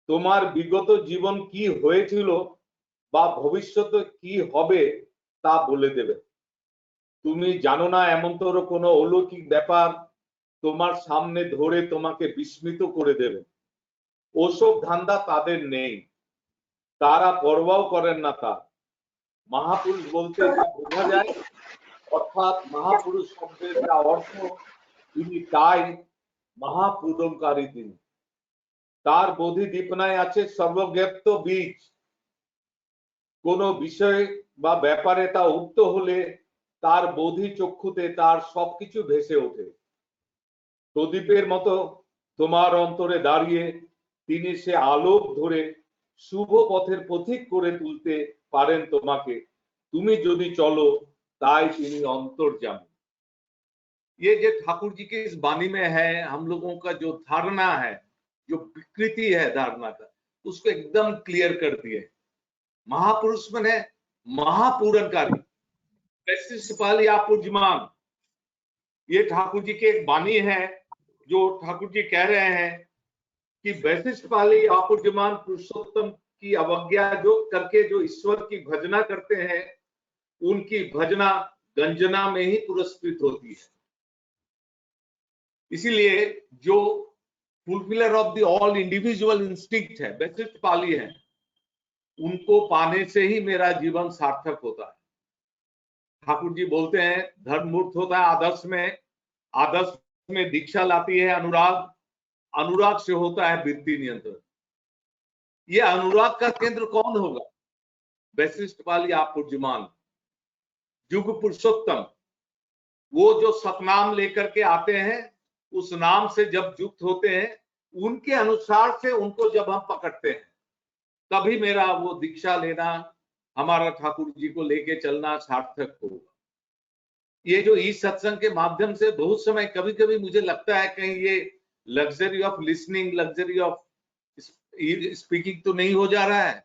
তোমার বিগত জীবন কি হয়েছিল বা ভবিষ্যতে কি হবে তা বলে দেবে। তুমি জানো না এমনতর কোনো অলৌকিক ব্যাপার তোমার সামনে ধরে তোমাকে বিস্মিত করে দেবে। ওসব ধান্দা তাদের নেই, তারা পরোয়াও করেন না তা। মহাপুরুষ বলতে যা বোঝা যায়, অর্থাৎ মহাপুরুষ শব্দের যা অর্থ, তিনি তাই মহাপুদমকারী। তিনি তার বোধি দীপনায় আছে সর্বজ্ঞাত বীজ। কোন বিষয় বা ব্যাপারে তা উক্ত হলে তার বোধি চক্ষুতে তার সবকিছু ভেসে ওঠে। প্রদীপের মতো তোমার অন্তরে দাঁড়িয়ে তিনি সে আলোক ধরে শুভ পথের পথিক করে তুলতে পারেন তোমাকে, তুমি যদি চলো, তাই তিনি অন্তর্যামী। ये जो ठाकुर जी के इस वाणी में है, हम लोगों का जो धारणा है, जो विकृति है धारणा का, उसको एकदम क्लियर कर दिए। महापुरुष में है महापूरणकारी, वैशिष्टपाली आपूर्जमान। ये ठाकुर जी के एक वाणी है, जो ठाकुर जी कह रहे हैं कि वैशिष्टपाली आपूर्जमान पुरुषोत्तम की अवज्ञा जो करके जो ईश्वर की भजना करते हैं, उनकी भजना गंजना में ही पुरस्कृत होती है। इसीलिए जो fulfiller of the all individual instinct है, वैशिष्टपाली है, उनको पाने से ही मेरा जीवन सार्थक होता है। ठाकुर जी बोलते हैं धर्म मूर्त होता है आदर्श में, आदर्श में दीक्षा लाती है अनुराग, अनुराग से होता है वृत्ति नियंत्रण। ये अनुराग का केंद्र कौन होगा? वैशिष्टपाली आपूर्जमान, युग पुरुषोत्तम। वो जो सतनाम लेकर के आते हैं, उस नाम से जब युक्त होते हैं, उनके अनुसार से उनको जब हम पकड़ते हैं, तभी मेरा वो दीक्षा लेना, हमारा ठाकुर जी को लेके चलना सार्थक होगा। ये जो इस सत्संग के माध्यम से बहुत समय कभी कभी मुझे लगता है कहीं ये luxury of listening, luxury of speaking तो नहीं हो जा रहा है।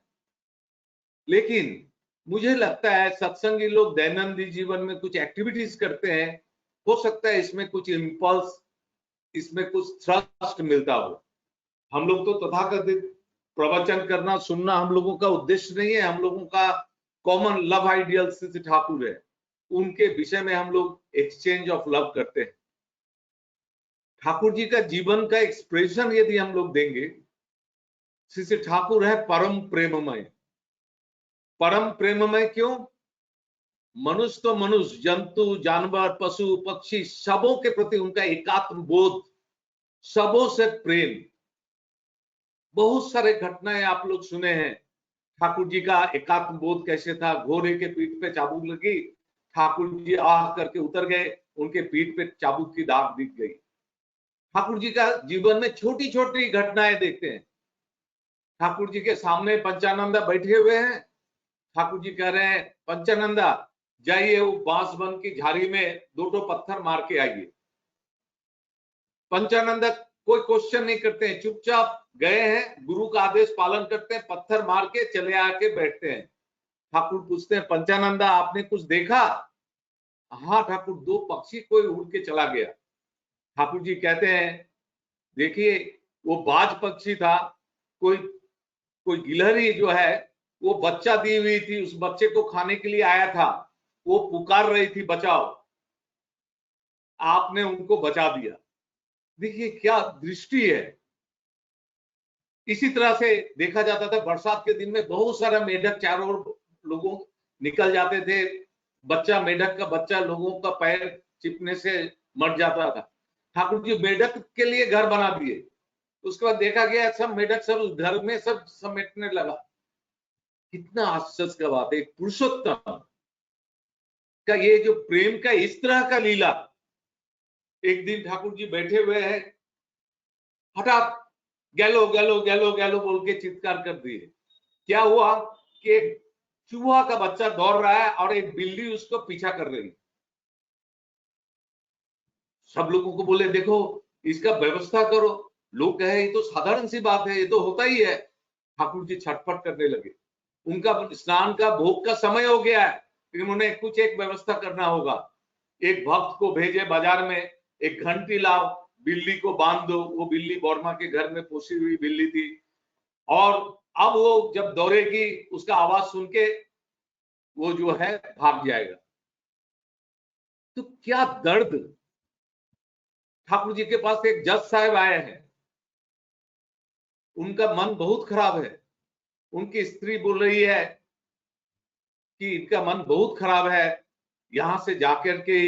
लेकिन मुझे लगता है सत्संगी लोग दैनंदिन जीवन में कुछ एक्टिविटीज करते हैं, हो सकता है इसमें कुछ इम्पल्स, इसमें कुछ थ्रस्ट मिलता हो। हम लोग तो तथाकथित प्रवचन करना सुनना हम लोगों का उद्देश्य नहीं है। हम लोगों का common love ideal Shri Thakur है, उनके विषय में हम लोग एक्सचेंज ऑफ लव करते हैं। ठाकुर जी का जीवन का एक्सप्रेशन यदि हम लोग देंगे, श्री ठाकुर है परम प्रेममय। परम प्रेममय क्यों? मनुष्य तो मनुष्य, जंतु, जानवर, पशु, पक्षी, सबों के प्रति उनका एकात्म बोध, सबों से प्रेम। बहुत सारे घटनाएं आप लोग सुने हैं, ठाकुर जी का एकात्म बोध कैसे था। घोड़े के पीठ पे चाबुक लगी, ठाकुर जी आह करके उतर गए, उनके पीठ पे चाबुक की दाग दिख गई। ठाकुर जी का जीवन में छोटी छोटी घटनाएं देखते हैं। ठाकुर जी के सामने पंचानंदा बैठे हुए हैं, ठाकुर जी कह रहे हैं पंचानंदा जाइए वो बांसबन की झाड़ी में 2 पत्थर मार के आइए। पंचानंदा कोई क्वेश्चन नहीं करते हैं, चुपचाप गए हैं, गुरु का आदेश पालन करते हैं, पत्थर मार के चले आके बैठते हैं। ठाकुर पूछते हैं पंचानंदा आपने कुछ देखा? हाँ ठाकुर, 2 पक्षी कोई उड़ के चला गया। ठाकुर जी कहते हैं देखिए वो बाज पक्षी था, कोई गिलहरी जो है वो बच्चा दी हुई थी, उस बच्चे को खाने के लिए आया था, वो पुकार रही थी बचाओ, आपने उनको बचा दिया। देखिए क्या दृष्टि है। इसी तरह से देखा जाता था बरसात के दिन में बहुत सारा मेढक चारों ओर लोगों निकल जाते थे, बच्चा मेढक का बच्चा लोगों का पैर चिपने से मर जाता था। ठाकुर जी मेढक के लिए घर बना दिए। उसके बाद देखा गया सब मेढक सब उस घर में सब समेटने लगा। कितना आश्चर्य का बात है, पुरुषोत्तम का ये जो प्रेम का इस तरह का लीला। एक दिन ठाकुर जी बैठे हुए हैं, हठात गैलो गैलो गैलो गैलो बोल के चित्कार कर दिए। क्या हुआ कि एक चूहा का बच्चा दौड़ रहा है और एक बिल्ली उसको पीछा कर रही। सब लोगों को बोले देखो इसका व्यवस्था करो। लोग कहे ये तो साधारण सी बात है, ये तो होता ही है। ठाकुर जी छटपट करने लगे। उनका स्नान का भोग का समय हो गया है, इन्होंने कुछ एक व्यवस्था करना होगा। एक भक्त को भेजे बाजार में, एक घंटी लाओ, बिल्ली को बांध दो। वो बिल्ली बर्मा के घर में पोसी हुई बिल्ली थी, और अब वो जब दौड़ेगी उसका आवाज सुन के वो जो है भाग जाएगा। तो क्या दर्द। ठाकुर जी के पास एक जज साहब आए हैं, उनका मन बहुत खराब है। उनकी स्त्री बोल रही है कि इनका मन बहुत खराब है, यहां से जाकर के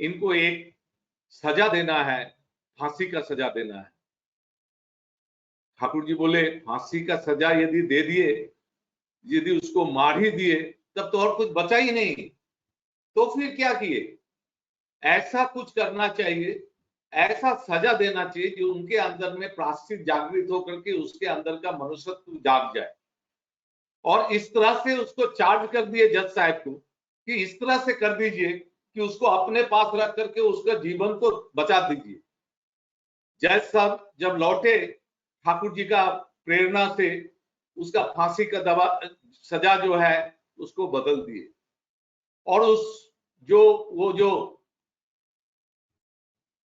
इनको एक सजा देना है, फांसी का सजा देना है। ठाकुर जी बोले फांसी का सजा यदि दे दिए, यदि उसको मार ही दिए, तब तो और कुछ बचा ही नहीं, तो फिर क्या किए? ऐसा कुछ करना चाहिए, ऐसा सजा देना चाहिए जो उनके अंदर में प्रायश्चित जागृत होकर के उसके अंदर का मनुष्यत्व जाग जाए। और इस तरह से उसको चार्ज कर दिए जज साहब को कि इस तरह से कर दीजिए कि उसको अपने पास रख करके उसका जीवन को बचा दीजिए। जज साहब जब लौटे, ठाकुर जी का प्रेरणा से उसका फांसी का दवा सजा जो है उसको बदल दिए। और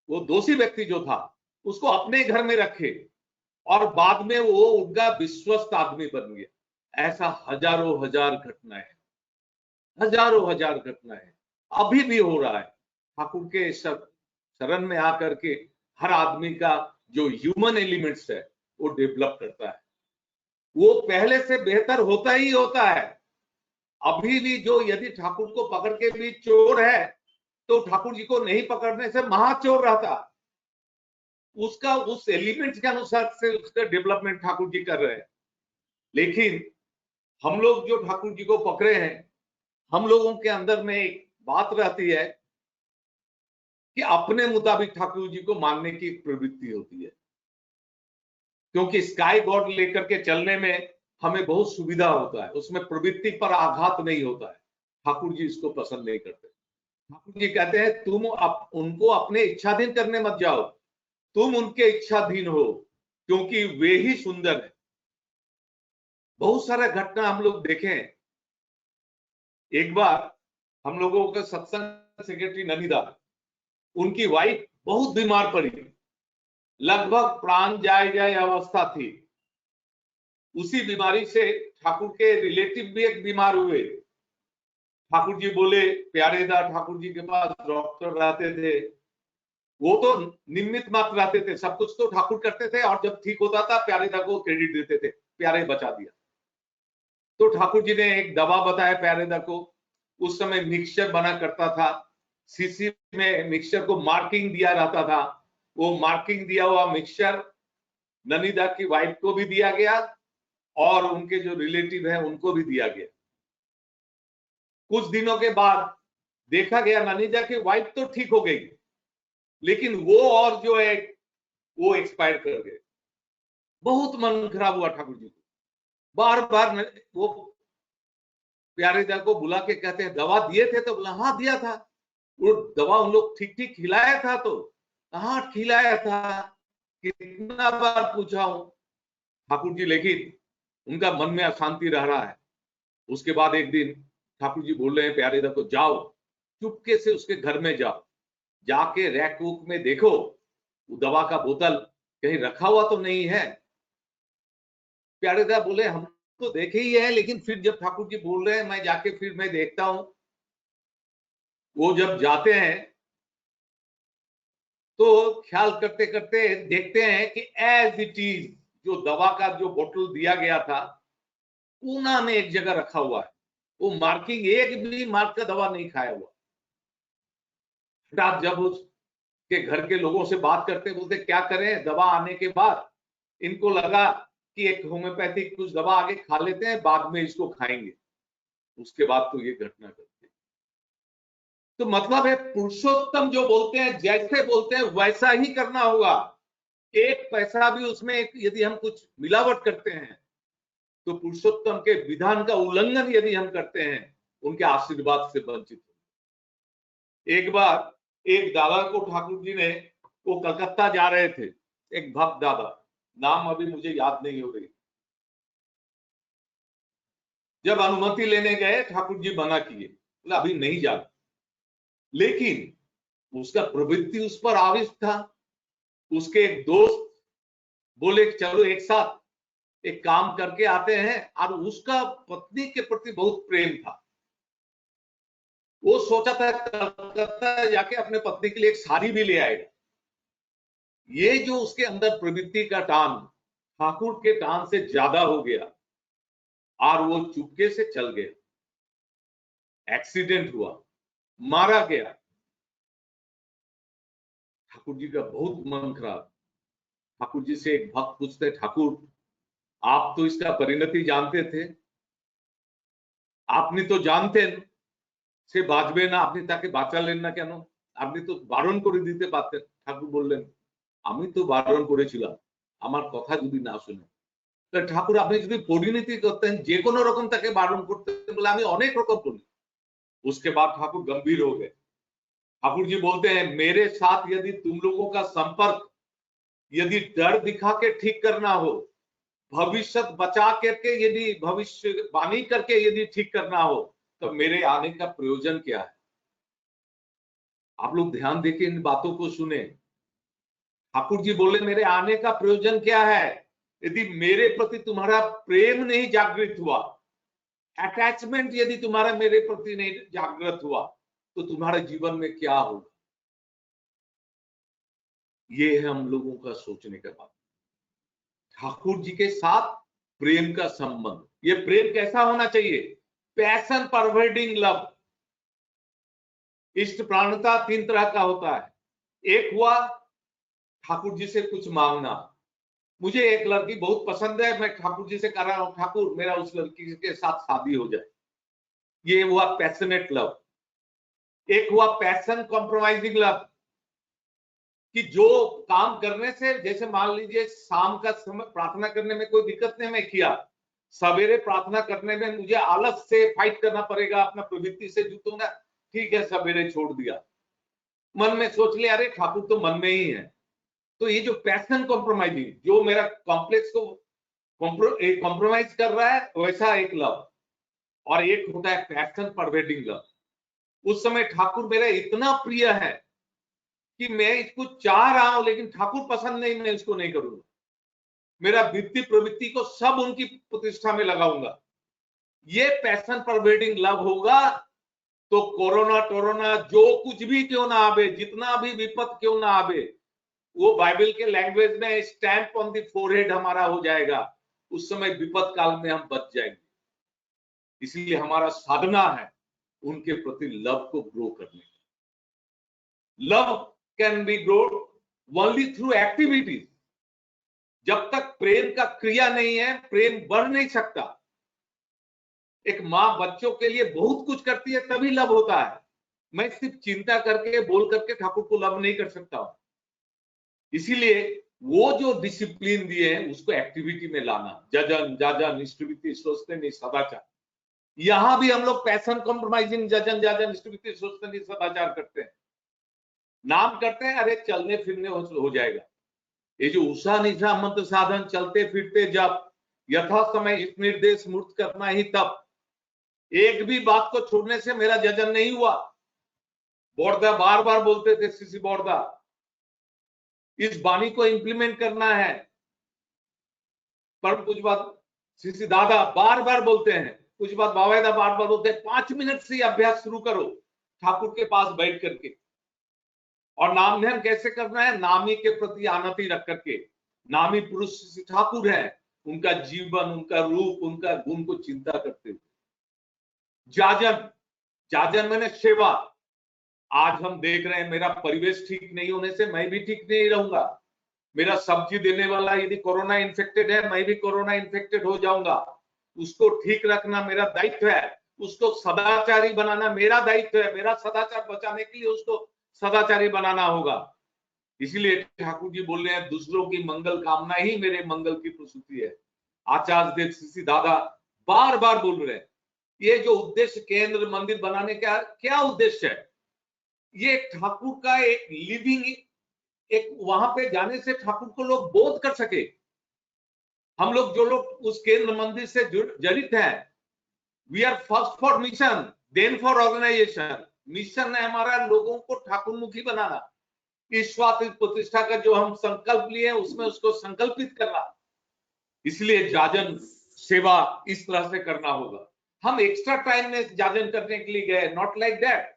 वो दोषी व्यक्ति जो था उसको अपने घर में रखे, और बाद में वो उनका विश्वस्त आदमी बन गया। ऐसा हजारों हजार घटनाएं, हजारों हजार घटनाएं अभी भी हो रहा है। ठाकुर के शरण में आकर के हर आदमी का जो ह्यूमन एलिमेंट्स है वो डेवलप करता है, वो पहले से बेहतर होता ही होता है। अभी भी जो यदि ठाकुर को पकड़ के भी चोर है, तो ठाकुर जी को नहीं पकड़ने से महाचोर रहता। उसका उस एलिमेंट के अनुसार से उसका डेवलपमेंट ठाकुर जी कर रहे हैं। लेकिन हम लोग जो ठाकुर जी को पकड़े हैं, हम लोगों के अंदर में एक बात रहती है कि अपने मुताबिक ठाकुर जी को मानने की प्रवृत्ति होती है, क्योंकि स्काई गॉड लेकर के चलने में हमें बहुत सुविधा होता है, उसमें प्रवृत्ति पर आघात नहीं होता है। ठाकुर जी इसको पसंद नहीं करते। ठाकुर जी कहते हैं तुम उनको अपने इच्छाधीन करने मत जाओ, तुम उनके इच्छाधीन हो, क्योंकि वे ही सुंदर है। बहुत सारा घटना हम लोग देखें एक बार हम लोगों का सत्संग सेक्रेटरी ननीदा, उनकी वाइफ बहुत बीमार पड़ी, लगभग प्राण जाए अवस्था थी। उसी बीमारी से ठाकुर के रिलेटिव भी एक बीमार हुए। ठाकुर जी बोले, प्यारेदा ठाकुर जी के पास डॉक्टर रहते थे, वो तो निमित्त मात्र रहते थे, सब कुछ तो ठाकुर करते थे, और जब ठीक होता था प्यारेदा को क्रेडिट देते थे, प्यारे बचा दिया। तो ठाकुर जी ने एक दवा बताया प्यारेदा को। उस समय मिक्सचर बना करता था, सीसी में मिक्सचर को मार्किंग दिया रहता था। वो मार्किंग दिया हुआ मिक्सचर ननीदा की वाइफ को भी दिया गया और उनके जो रिलेटिव है उनको भी दिया गया। कुछ दिनों के बाद देखा गया ननीदा की वाइफ तो ठीक हो गई, लेकिन वो और जो है वो एक्सपायर कर गए। बहुत मन खराब हुआ ठाकुर जी को। बार बार वो प्यारेदा को बुला के कहते हैं, दवा दिए थे? तो बोला हाँ दिया था। वो दवा उन लोग ठीक ठीक खिलाया था? तो हाँ खिलाया था, कितना बार पूछा हूं ठाकुर जी, लेकिन उनका मन में अशांति रह रहा है। उसके बाद एक दिन ठाकुर जी बोल रहे हैं प्यारेदा को, जाओ चुपके से उसके घर में जाओ, जाके रैक वूक में देखो वो दवा का बोतल कहीं रखा हुआ तो नहीं है। प्यारेदा बोले हम तो देखे ही है, लेकिन फिर जब ठाकुर जी बोल रहे हैं मैं जाके फिर मैं देखता हूं। वो जब जाते हैं तो ख्याल करते करते देखते हैं कि एज इट इज जो दवा का जो बोतल दिया गया था कोना में एक जगह रखा हुआ है। वो मार्किंग, एक भी मार्क का दवा नहीं खाया हुआ। हठात जब उसके घर के लोगों से बात करते, बोलते क्या करें, दवा आने के बाद इनको लगा कि एक होम्योपैथिक कुछ दवा आगे खा लेते हैं, बाद में इसको खाएंगे। उसके बाद तो ये घटना करते। तो मतलब है पुरुषोत्तम जो बोलते हैं, जैसे बोलते हैं वैसा ही करना होगा। एक पैसा भी उसमें यदि हम कुछ मिलावट करते हैं तो पुरुषोत्तम के विधान का उल्लंघन यदि हम करते हैं, उनके आशीर्वाद से वंचित हो। एक बार एक दादा को ठाकुर जी ने, वो कलकत्ता जा रहे थे, एक भक्त दादा, नाम अभी मुझे याद नहीं हो रही। जब अनुमति लेने गए ठाकुर जी मना किए, बोला अभी नहीं जाना। लेकिन उसका प्रवृत्ति उस पर आविष्ट था। उसके एक दोस्त बोले चलो एक साथ एक काम करके आते हैं, और उसका पत्नी के प्रति बहुत प्रेम था। वो सोचा था कलकत्ता जाके अपने पत्नी के लिए एक साड़ी भी ले आएगा। ये जो उसके अंदर प्रवृत्ति का टान ठाकुर के टान से ज्यादा हो गया और वो चुपके से चल गया। एक्सीडेंट हुआ, मारा गया। ठाकुर जी का बहुत मन खराब। ठाकुर जी से एक भक्त पूछते, ठाकुर आप तो इसका परिणति जानते थे, आपने तो जानते সে বাঁচবে না, আপনি তাকে বাঁচালেন না কেন? আপনি তো বারণ করে দিতে পারতেন। ঠাকুর বললেন আমি তো বারণ করেছিলাম, আমার কথা যদি না শুনে। তো ঠাকুর আপনি যদি পরিণতি করতেন, যে কোনো রকম তাকে বারণ করতেন, বলে আমি অনেক রকম করি। उसके बाद ठाकुर गंभीर हो गए। ठाकुर जी बोलते हैं मेरे साथ यदि तुम लोगों का संपर्क यदि डर दिखा के ठीक करना हो, भविष्य बचा करके यदि भविष्यवाणी करके यदि ठीक करना हो, तो मेरे आने का प्रयोजन क्या है? आप लोग ध्यान देके इन बातों को सुने। ठाकुर जी बोले मेरे आने का प्रयोजन क्या है? यदि मेरे प्रति तुम्हारा प्रेम नहीं जागृत हुआ, अटैचमेंट यदि तुम्हारा मेरे प्रति नहीं जागृत हुआ, तो तुम्हारे जीवन में क्या होगा? ये है हम लोगों का सोचने का बात। ठाकुर जी के साथ प्रेम का संबंध, ये प्रेम कैसा होना चाहिए? Passion pervading love. इष्ट प्राणता तीन तरह का होता है। एक हुआ ठाकुर जी से कुछ मांगना, मुझे एक लड़की बहुत पसंद है, मैं ठाकुर जी से कह रहा हूं ठाकुर मेरा उस लड़की के साथ शादी हो जाए, ये हुआ पैशनेट लव। एक हुआ पैशन कॉम्प्रोमाइजिंग लव, कि जो काम करने से, जैसे मान लीजिए शाम का समय प्रार्थना करने में कोई दिक्कत नहीं, मैं किया, सवेरे प्रार्थना करने में मुझे आलस से फाइट करना पड़ेगा, अपना प्रवृत्ति से जुटूंगा, ठीक है सवेरे छोड़ दिया। मन में सोच लिया अरे ठाकुर तो मन में ही है। तो ये जो पैशन कॉम्प्रोमाइजिंग, जो मेरा कॉम्प्लेक्स को कॉम्प्रोमाइज कर रहा है, वैसा एक लव। और एक होता है पैशन परवेडिंग लव। उस समय ठाकुर मेरा इतना प्रिय है कि मैं इसको चाह रहा हूं, लेकिन ठाकुर पसंद नहीं, मैं इसको नहीं करूंगा। मेरा वृत्ति प्रवृत्ति को सब उनकी प्रतिष्ठा में लगाऊंगा। ये पैशन परवेडिंग लव होगा तो कोरोना टोरोना जो कुछ भी क्यों ना आवे, जितना भी विपद क्यों ना आवे, वो बाइबल के लैंग्वेज में स्टैंप ऑन द फोरहेड हमारा हो जाएगा। उस समय विपद काल में हम बच जाएंगे। इसलिए हमारा साधना है उनके प्रति लव को ग्रो करने का। Love can be grow only through activities. जब तक प्रेम का क्रिया नहीं है, प्रेम बढ़ नहीं सकता। एक माँ बच्चों के लिए बहुत कुछ करती है तभी लव होता है। मैं सिर्फ चिंता करके बोल करके ठाकुर को लव नहीं कर सकता हूं। इसीलिए वो जो डिसिप्लिन दिए हैं उसको एक्टिविटी में लाना। जजन जाजन इष्टविति सोचते सदाचार। यहां भी हम लोग पैशन कॉम्प्रोमाइजिंग जजन जाजन इष्टविति सोचते सदाचार करते हैं। नाम करते हैं, अरे चलने फिरने हो जाएगा। ये जो उषा निशा मंत्र साधन चलते फिरते जब यथा समय इस निर्देश मूर्त करना ही तब, एक भी बात को छोड़ने से मेरा जजन नहीं हुआ। बोरदा बार बार बोलते थे, सीसी बोरदा इस वाणी को इंप्लीमेंट करना है। परम पूज्य बात सीसी दादा बार बार बोलते हैं, कुछ बात बाबा बार बार बोलते हैं, 5 मिनट से अभ्यास शुरू करो ठाकुर के पास बैठ करके। और नाम ध्यान कैसे करना है? नामी के प्रति आनति रख करके। नामी पुरुष ठाकुर है, उनका जीवन, उनका रूप, उनका गुण को चिंता करते हुए। जाजन, जाजन मैंने सेवा। आज हम देख रहे हैं मेरा परिवेश ठीक नहीं होने से मैं भी ठीक नहीं रहूंगा। मेरा सब्जी देने वाला यदि कोरोना इन्फेक्टेड है, मैं भी कोरोना इन्फेक्टेड हो जाऊंगा। उसको ठीक रखना मेरा दायित्व है। उसको सदाचारी बनाना मेरा दायित्व है। मेरा सदाचार बचाने के लिए उसको सदाचारी बनाना होगा। इसलिए ठाकुर जी बोल रहे हैं, दूसरों की मंगल कामना ही मेरे मंगल की प्रसूति है। आचार्य देव सीसी दादा बार बार बोल रहे हैं, ये जो उद्देश्य केंद्र मंदिर बनाने का क्या उद्देश्य है? ये ठाकुर का एक लिविंग, एक वहां पे जाने से ठाकुर को लोग बोध कर सके। हम लोग जो लोग उस केंद्र मंदिर से जड़ित हैं, we are first for mission then for organisation. Mission है हमारा लोगों को ठाकुरमुखी बनाना। ईश्वर प्रतिष्ठा का जो हम संकल्प लिए उसमें उसको संकल्पित करना। इसलिए जाजन सेवा इस तरह से करना होगा। हम एक्स्ट्रा टाइम में जाजन करने के लिए गए, not like that.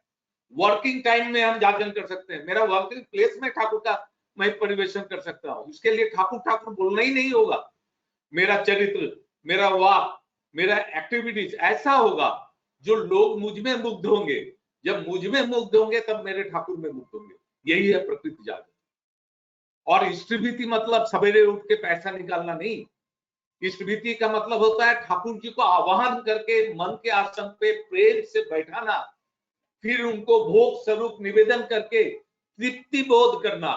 Working time में हम जाजन कर सकते हैं। मेरा वर्किंग प्लेस में ठाकुर का मैं परिवेशन कर सकता हूं। इसके लिए ठाकुर ठाकुर बोलना ही नहीं होगा। मेरा चरित्र, मेरा वाक, मेरा एक्टिविटीज ऐसा होगा जो लोग मुझ में मुग्ध होंगे। जब मुझ में मुग्ध होंगे तब मेरे ठाकुर में मुग्ध होंगे। यही है प्रकृति जागरण। और इष्टभीति मतलब सवेरे उठ के पैसा निकालना नहीं। इष्टभीति का मतलब होता है ठाकुर जी को आवाहन करके मन के आसन पे प्रेम से बैठाना, फिर उनको भोग स्वरूप निवेदन करके तृप्ति बोध करना।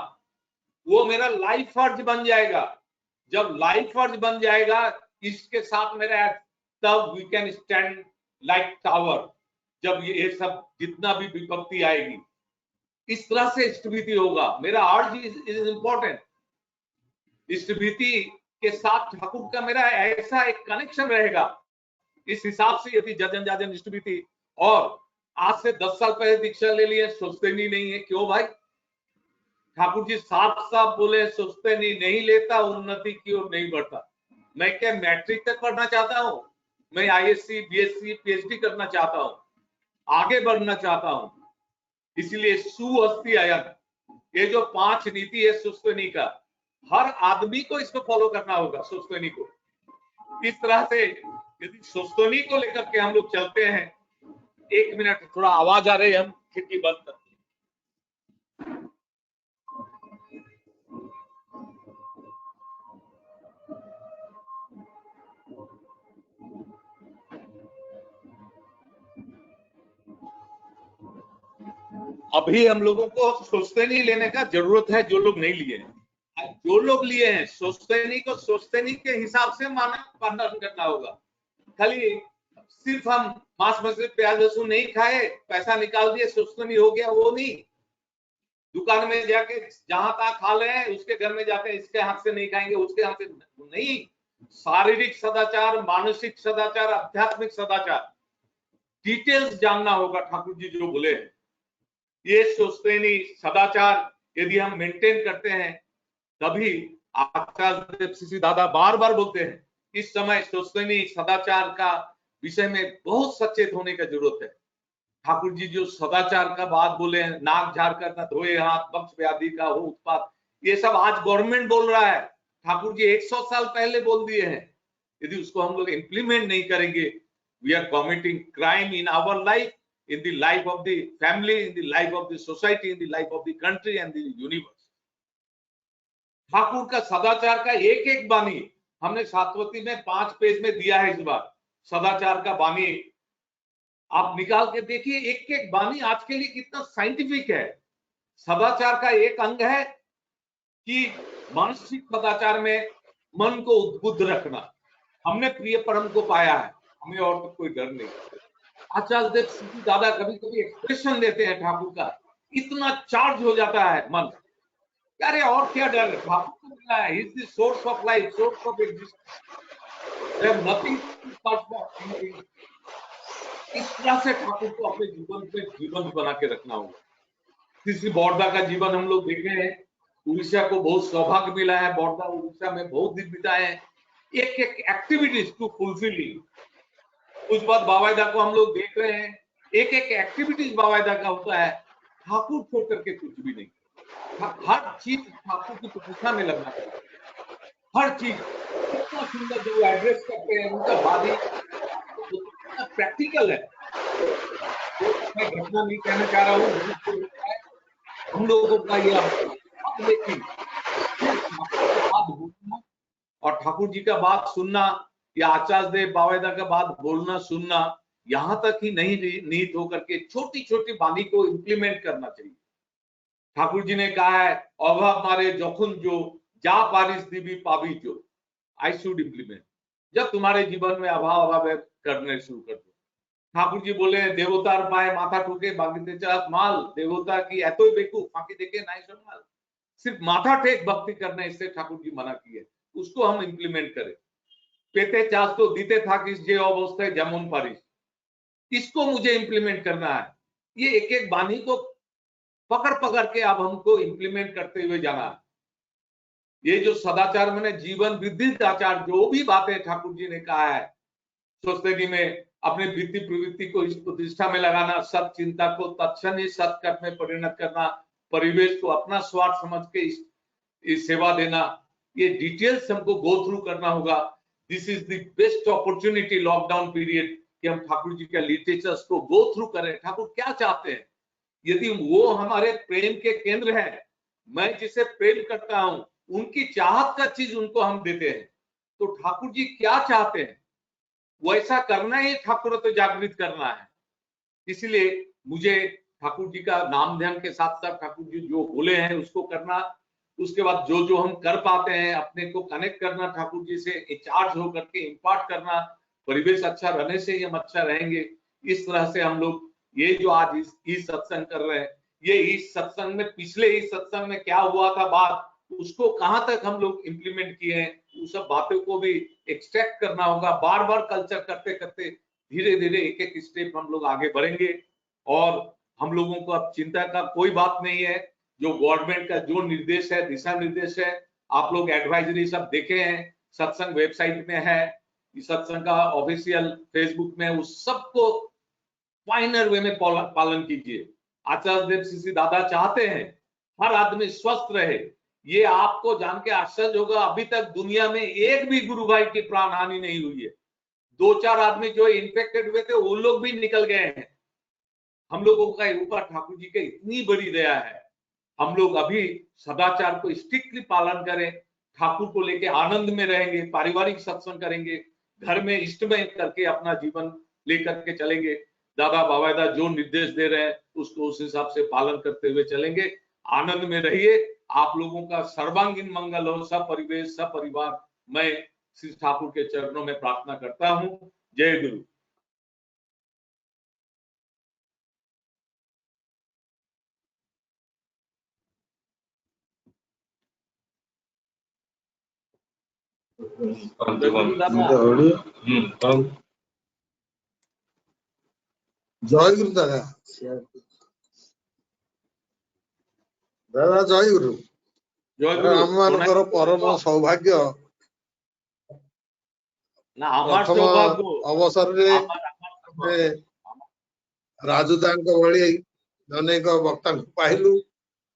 वो मेरा लाइफ फर्ज बन जाएगा। जब लाइफ फर्ज बन जाएगा इसके साथ मेरा, तब we can stand like tower. जब ये सब जितना भी विपत्ति आएगी, इस तरह से इष्टभीति होगा। मेरा अर्ज इज इंपॉर्टेंट। इष्टभीति के साथ ठाकुर का मेरा ऐसा एक कनेक्शन रहेगा। इस हिसाब से यदि जजन जाजन इष्टभीति, और आज से 10 साल पहले दीक्षा ले लिए, सोचते नहीं है। क्यों भाई? ठाकुर जी साफ साफ बोले, सोचते नहीं लेता उन्नति की ओर नहीं बढ़ता। मैं क्या मैट्रिक तक पढ़ना चाहता हूं? मैं आईएससी, बीएससी, पीएचडी करना चाहता हूं, आगे बढ़ना चाहता हूं। इसलिए सुअस्ति अयन, ये जो 5 नीति है सुस्तनी का, हर आदमी को इसको फॉलो करना होगा। सुस्तनी को इस तरह से यदि सुस्तनी को लेकर के हम लोग चलते हैं। 1 मिनट, थोड़ा आवाज आ रही है, हम खिड़की बंद करते हैं। अभी हम लोगों को सोचते लेने का जरूरत है, जो लोग नहीं लिए हैं। जो लोग लिए हैं सोचते को सोचते के हिसाब से पालन करना होगा। खाली सिर्फ हम मांस मछली प्याज लहसुन नहीं खाए, पैसा निकाल दिए, सोचते हो गया, वो नहीं। दुकान में जाके जहां तहां खा ले, उसके घर में जाके इसके हाथ से नहीं खाएंगे, उसके हाथ से नहीं। शारीरिक सदाचार, मानसिक सदाचार, आध्यात्मिक सदाचार, डिटेल्स जानना होगा ठाकुर जी जो बोले हैं। ये सोचते नहीं सदाचार यदि हम मेंटेन करते हैं तभी, आचार्य देवसीसी दादा बार बार बोलते हैं इस समय सोचते नहीं सदाचार का विषय में बहुत सचेत होने का जरूरत है। ठाकुर जी जो सदाचार का बात बोले हैं, नाक झाड़ कर न धोए हाथ, वक्ष व्याधि का हो उत्पात, ये सब आज गवर्नमेंट बोल रहा है। ठाकुर जी 100 साल पहले बोल दिए हैं। यदि उसको हम लोग इम्प्लीमेंट नहीं करेंगे, we are committing crime in our life, in the life of the family, in the life of the society, in the life of the country and the universe. Thakur का सदाचार का एक एक बानी हमने सातवती में 5 पेज में दिया है। इस बार सदाचार का बानी आप निकाल के देखिए, एक एक बानी आज के लिए कितना साइंटिफिक है। सदाचार का एक अंग है कि मानसिक सदाचार में मन को उद्बुद्ध रखना। हमने प्रिय परम को पाया है, हमें और तो कोई डर नहीं। आचार्य देवसीसी दादा कभी कभी एक्सप्रेशन देते हैं ठाकुर का, इतना चार्ज हो जाता है मन, अरे और क्या डर है, ठाकुर को मिला है, he is the source of life, source of existence, there nothing to search. इस तरह से ठाकुर को अपने जीवन पे जीवन बना के रखना होगा। किसी बौद्धा का जीवन हम लोग देखे हैं, उड़ीसा को बहुत सौभाग्य मिला है, बौद्धा उड़ीसा में बहुत दिन बिताए हैं, एक एक एक्टिविटीज टू फुलफिलिंग। कुछ बात बावायदा को हम लोग देख रहे हैं, एक एक एक्टिविटीज बावायदा का होता है, ठाकुर छोड़ करके कुछ भी नहीं। हर चीज ठाकुर की प्रतिष्ठा में लगना चाहिए, हर चीज। कितना सुंदर जो एड्रेस करते हैं उनका वादी प्रैक्टिकल है। मैं घटना नहीं कहना चाह रहा हूँ, हम लोगों का यह, लेकिन बात बोलना और ठाकुर जी का बात सुनना या आचार्य देव बावायदा का बात बोलना सुनना, यहां तक ही नहीं नीत होकर के छोटी छोटी बानी को इंप्लीमेंट करना चाहिए। ठाकुर जी ने कहा है अभाव मारे जोखुन जो जा पारिस दिवी पावी जो, आई शुड इंप्लीमेंट। जब तुम्हारे जीवन में अभाव अभाव करने शुरू कर दो। ठाकुर जी बोले देवतार पाए माथा ठोके बाकी चास माल, देवता की एतो बेकूफ बाकी देखे नाई संभाल। सिर्फ माथा टेक भक्ति करने, इससे ठाकुर जी मना किए, उसको हम इंप्लीमेंट करें। पेते चास तो दीते था किस जे अवस्था जेमन पारिस, इसको मुझे इंप्लीमेंट करना है। ये एक एक बानी को पकड़ पकड़ के अब हमको इंप्लीमेंट करते हुए जाना है। ये जो सदाचार मैंने जीवन वृद्धि आचार जो भी बातें ठाकुर जी ने कहा है, सोचते में अपने वृत्ति प्रवृत्ति को इस प्रतिष्ठा में लगाना, सत चिंता को तत्क्षण ही सत्कर्म में परिणत करना, परिवेश को अपना स्वार्थ समझ के इस सेवा देना, ये डिटेल्स हमको गो थ्रू करना होगा। This is the best opportunity lockdown period कि हम ठाकुर जी के लिटरेचर्स को गो थ्रू करें। ठाकुर क्या चाहते हैं, यदि वो हमारे प्रेम के केंद्र है, मैं जिसे प्रेम करता हूं उनकी चाहत का चीज उनको हम देते हैं, तो ठाकुर जी क्या चाहते हैं वैसा करना ही ठाकुर तो जागृत करना है। इसलिए मुझे ठाकुर जी का नाम ध्यान के साथ साथ ठाकुर जी जो बोले हैं उसको करना, उसके बाद जो जो हम कर पाते हैं अपने को कनेक्ट करना ठाकुर जी से, चार्ज होकर के इम्पार्ट करना, परिवेश अच्छा रहने से ही हम अच्छा रहेंगे। इस तरह से हम लोग ये जो आज इस सत्संग कर रहे हैं, ये इस सत्संग में पिछले इस सत्संग में क्या हुआ था बात, उसको कहां तक हम लोग इंप्लीमेंट किए हैं, उस सब बातों को भी एक्सट्रैक्ट करना होगा। बार बार कल्चर करते करते धीरे धीरे एक एक स्टेप हम लोग आगे बढ़ेंगे। और हम लोगों को अब चिंता का कोई बात नहीं है, जो गवर्नमेंट का जो निर्देश है, दिशा निर्देश है, आप लोग एडवाइजरी सब देखे हैं, सत्संग वेबसाइट में है, सत्संग का ऑफिशियल फेसबुक में, उस सबको फाइनल वे में पालन कीजिए। आचार्य देव सीसी दादा चाहते हैं हर आदमी स्वस्थ रहे। ये आपको जान के आश्चर्य होगा, अभी तक दुनिया में एक भी गुरु भाई की प्राण हानि नहीं हुई है। 2-4 आदमी जो इन्फेक्टेड हुए थे वो लोग भी निकल गए हैं। हम लोगों का ऊपर ठाकुर जी की इतनी बड़ी दया है। हम लोग अभी सदाचार को स्ट्रिक्टली पालन करें, ठाकुर को लेके आनंद में रहेंगे, पारिवारिक सत्संग करेंगे, घर में इष्टमय करके अपना जीवन लेकर के चलेंगे। दादा बावायदा जो निर्देश दे रहे हैं उसको उस हिसाब से पालन करते हुए चलेंगे। आनंद में रहिए। आप लोगों का सर्वांगीण मंगल हो, सब परिवेश सब परिवार, मैं श्री ठाकुर के चरणों में प्रार्थना करता हूँ। जय गुरु। दादा জয় গুরু দাদা দাদা জয় গুরু জয় গুরু ଆମ ମାନଙ୍କର ପରମ ସୌଭାଗ୍ୟ না আমার ପ୍ରଥମ সৌভাগ্য ଅବସରରେ আমার ରାଜୁଦାଙ୍କ ଭଳି ଅନେକ ବକ୍ତାଙ୍କୁ ପାଇଲୁ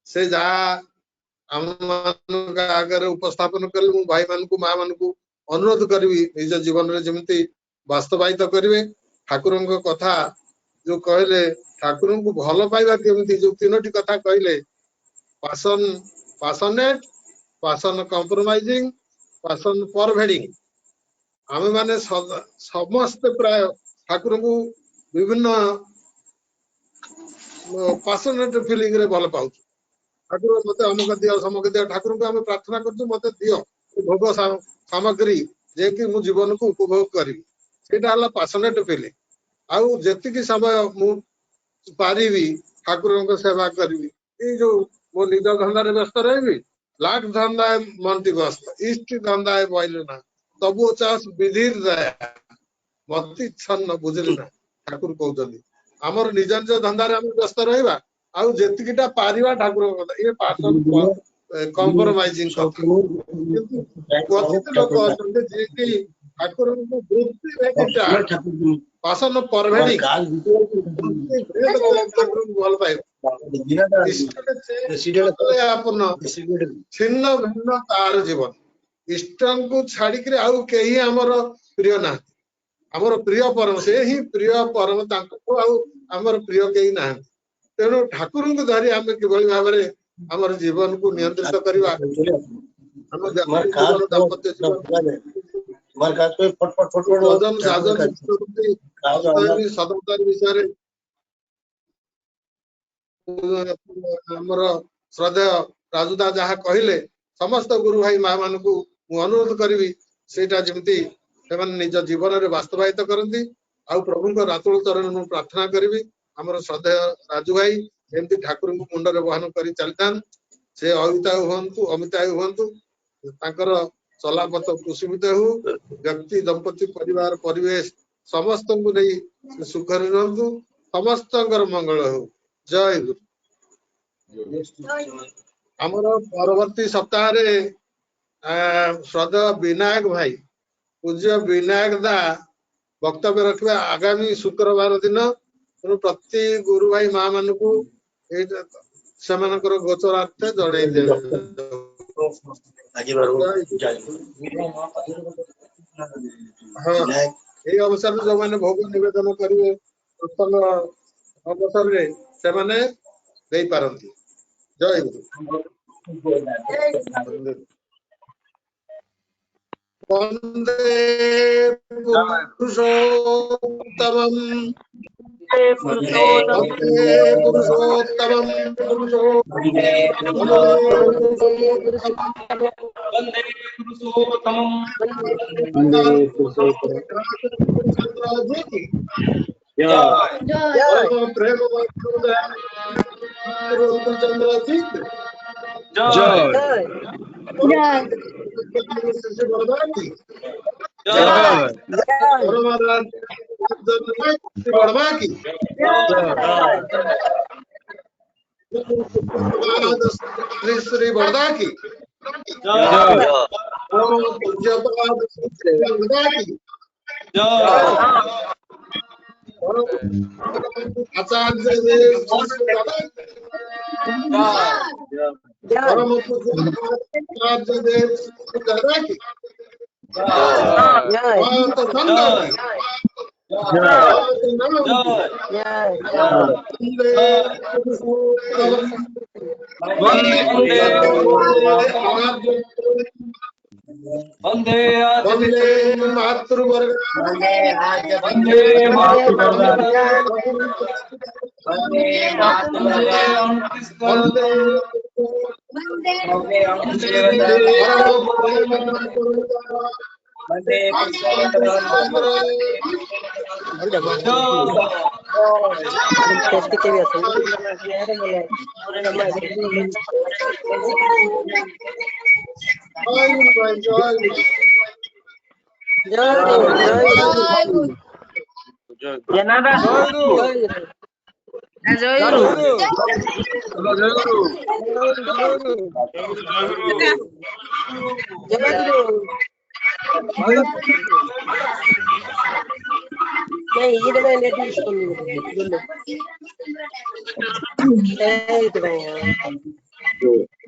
ସେ ଯାହା ଆମ ମାନଙ୍କ ଆଗରେ ଉପସ୍ଥାପନ କଲେ ମୁଁ ଭାଇ ମାନଙ୍କୁ ମା ମାନଙ୍କୁ ଅନୁରୋଧ କରିବି ନିଜ ଜୀବନରେ ଯେମିତି ବାସ୍ତବାୟିତ କରିବେ ଠାକୁରଙ୍କ କଥା ଯୋଉ କହିଲେ ଠାକୁରଙ୍କୁ ଭଲ ପାଇବା କେମିତି ଯୋଉ ତିନୋଟି କଥା କହିଲେ ପାସନେଟ ପାସନ କମ୍ପ୍ରୋମାଇଜିଂ ପାସନ ପରଭେଡିଂ ଆମେ ମାନେ ସମସ୍ତେ ପ୍ରାୟ ଠାକୁରଙ୍କୁ ବିଭିନ୍ନ ପାସନେଟ ଫିଲିଂ ରେ ଭଲ ପାଉଛୁ ଠାକୁର ମତେ ଅମୁକ ଦିଅ ସମକ ଦିଅ ଠାକୁରଙ୍କୁ ଆମେ ପ୍ରାର୍ଥନା କରୁଛୁ ମତେ ଦିଅ ଭୋଗ ସାମଗ୍ରୀ ଯିଏକି ମୁଁ ଜୀବନକୁ ଉପଭୋଗ କରିବି ସେଇଟା ହେଲା ପାସନେଟ ଫିଲିଂ ଆଉ ଯେତିକି ସମୟ ମୁଁ ପାରିବି ଠାକୁରଙ୍କ ସେବା କରିବି ଏଇ ଯୋଉ ମୋ ନିଜ ଧନ୍ଦାରେ ବ୍ୟସ୍ତ ରହିବି ଲାଟ ଧନ୍ଦାଏ ମନ୍ତି ଗସ୍ତ ଇଷ୍ଟ ଧନ୍ଦାଏ ବଇଲେ ନା ସବୁ ଚାଷ ବିଧିର ଦୟା ମତି ଛନ୍ନ ବୁଝିଲି ନା ଠାକୁର କହୁଛନ୍ତି ଆମର ନିଜ ନିଜ ଧନ୍ଦାରେ ଆମେ ବ୍ୟସ୍ତ ରହିବା ଆଉ ଯେତିକିଟା ପାରିବା ଠାକୁରଙ୍କ କଥା ଇଏ ପାର୍ସନ କମ୍ପ୍ରୋମାଇଜିଂ କଥା କିନ୍ତୁ କ୍ୱଚିତ ଲୋକ ଅଛନ୍ତି ଯିଏକି ଠାକୁରଙ୍କୁ ବୃତ୍ତି ଭେଦିଟା ପାସନ ପରଭେଡି ଠାକୁରଙ୍କୁ ଭଲ ପାଇବା ଆପଣ ଛିନ୍ନ ଭିନ୍ନ ତାର ଜୀବନ ଇଷ୍ଟଙ୍କୁ ଛାଡିକିରି ଆଉ କେହି ଆମର ପ୍ରିୟ ନାହାନ୍ତି ଆମର ପ୍ରିୟ ପରମ ସେ ହିଁ ପ୍ରିୟ ପରମ ତାଙ୍କୁ ଆଉ ଆମର ପ୍ରିୟ କେହି ନାହାନ୍ତି ତେଣୁ ଠାକୁରଙ୍କୁ ଧରି ଆମେ କିଭଳି ଭାବରେ ଆମର ଜୀବନକୁ ନିୟନ୍ତ୍ରିତ କରିବା ଆମ ଜୀବନ ଦାମ୍ପତ୍ୟ ଜୀବନ ସଦାଚାର ବିଷୟରେ ଆମର ଶ୍ରଦ୍ଧେୟ ରାଜୁଦା ଯାହା କହିଲେ ସମସ୍ତ ଗୁରୁ ଭାଇ ମା ମାନଙ୍କୁ ମୁଁ ଅନୁରୋଧ କରିବି ସେଇଟା ଯେମିତି ସେମାନେ ନିଜ ଜୀବନରେ ବାସ୍ତବାୟିତ କରନ୍ତି ଆଉ ପ୍ରଭୁଙ୍କ ରାତୁଳ ଚରଣ ମୁଁ ପ୍ରାର୍ଥନା କରିବି ଆମର ଶ୍ରଦ୍ଧେୟ ରାଜୁ ଭାଇ ଯେମିତି ଠାକୁରଙ୍କୁ ମୁଣ୍ଡରେ ବହନ କରି ଚାଲିଥାନ୍ତି ସେ ଅମିତାୟ ହୁଅନ୍ତୁ ତାଙ୍କର ଚଲାପଥ କୁସୁମିତ ହଉ ବ୍ୟକ୍ତି ଦମ୍ପତି ପରିବାର ପରିବେଶ ସମସ୍ତଙ୍କୁ ନେଇ ସୁଖରେ ରୁହନ୍ତୁ ସମସ୍ତଙ୍କର ମଙ୍ଗଳ ହଉ ଜୟ ଗୁରୁ ଆମର ପରବର୍ତ୍ତୀ ସପ୍ତାହରେ ଶ୍ରଦ୍ଧେୟ ବିନାୟକ ଭାଇ ପୂଜ୍ୟ ବିନାୟକ ଦା ବକ୍ତବ୍ୟ ରଖିବା ଆଗାମୀ ଶୁକ୍ରବାର ଦିନ ତେଣୁ ପ୍ରତି ଗୁରୁ ଭାଇ ମା ମାନଙ୍କୁ ଏଇଟା ସେମାନଙ୍କର ଗୋଚରାର୍ଥ ଜଣେଇ ଦେବେ ହଁ ଏଇ ଅବସରରେ ଯୋଉମାନେ ଭୋଗ ନିବେଦନ କରିବେ ପ୍ରଥମ ଅବସରରେ ସେମାନେ ଦେଇପାରନ୍ତି ଜୟ ଗୁରୁ ବନ୍ଦେ ପୁରୁଷୋତ୍ତମଂ ବନ୍ଦେ ପୁରୁଷୋତ୍ତମଂ प्रेम चंद्र जी बढ़वा की श्री बड़दा की आचार्य देव वंदे वंदे मातृवर्ग वंदे जय गुरु। जनार्दन জয় গুরু জয় গুরু জয় গুরু नहीं ये तो मैं नेट यूज कर लूंगा बोलो नहीं तो नहीं जय गुरु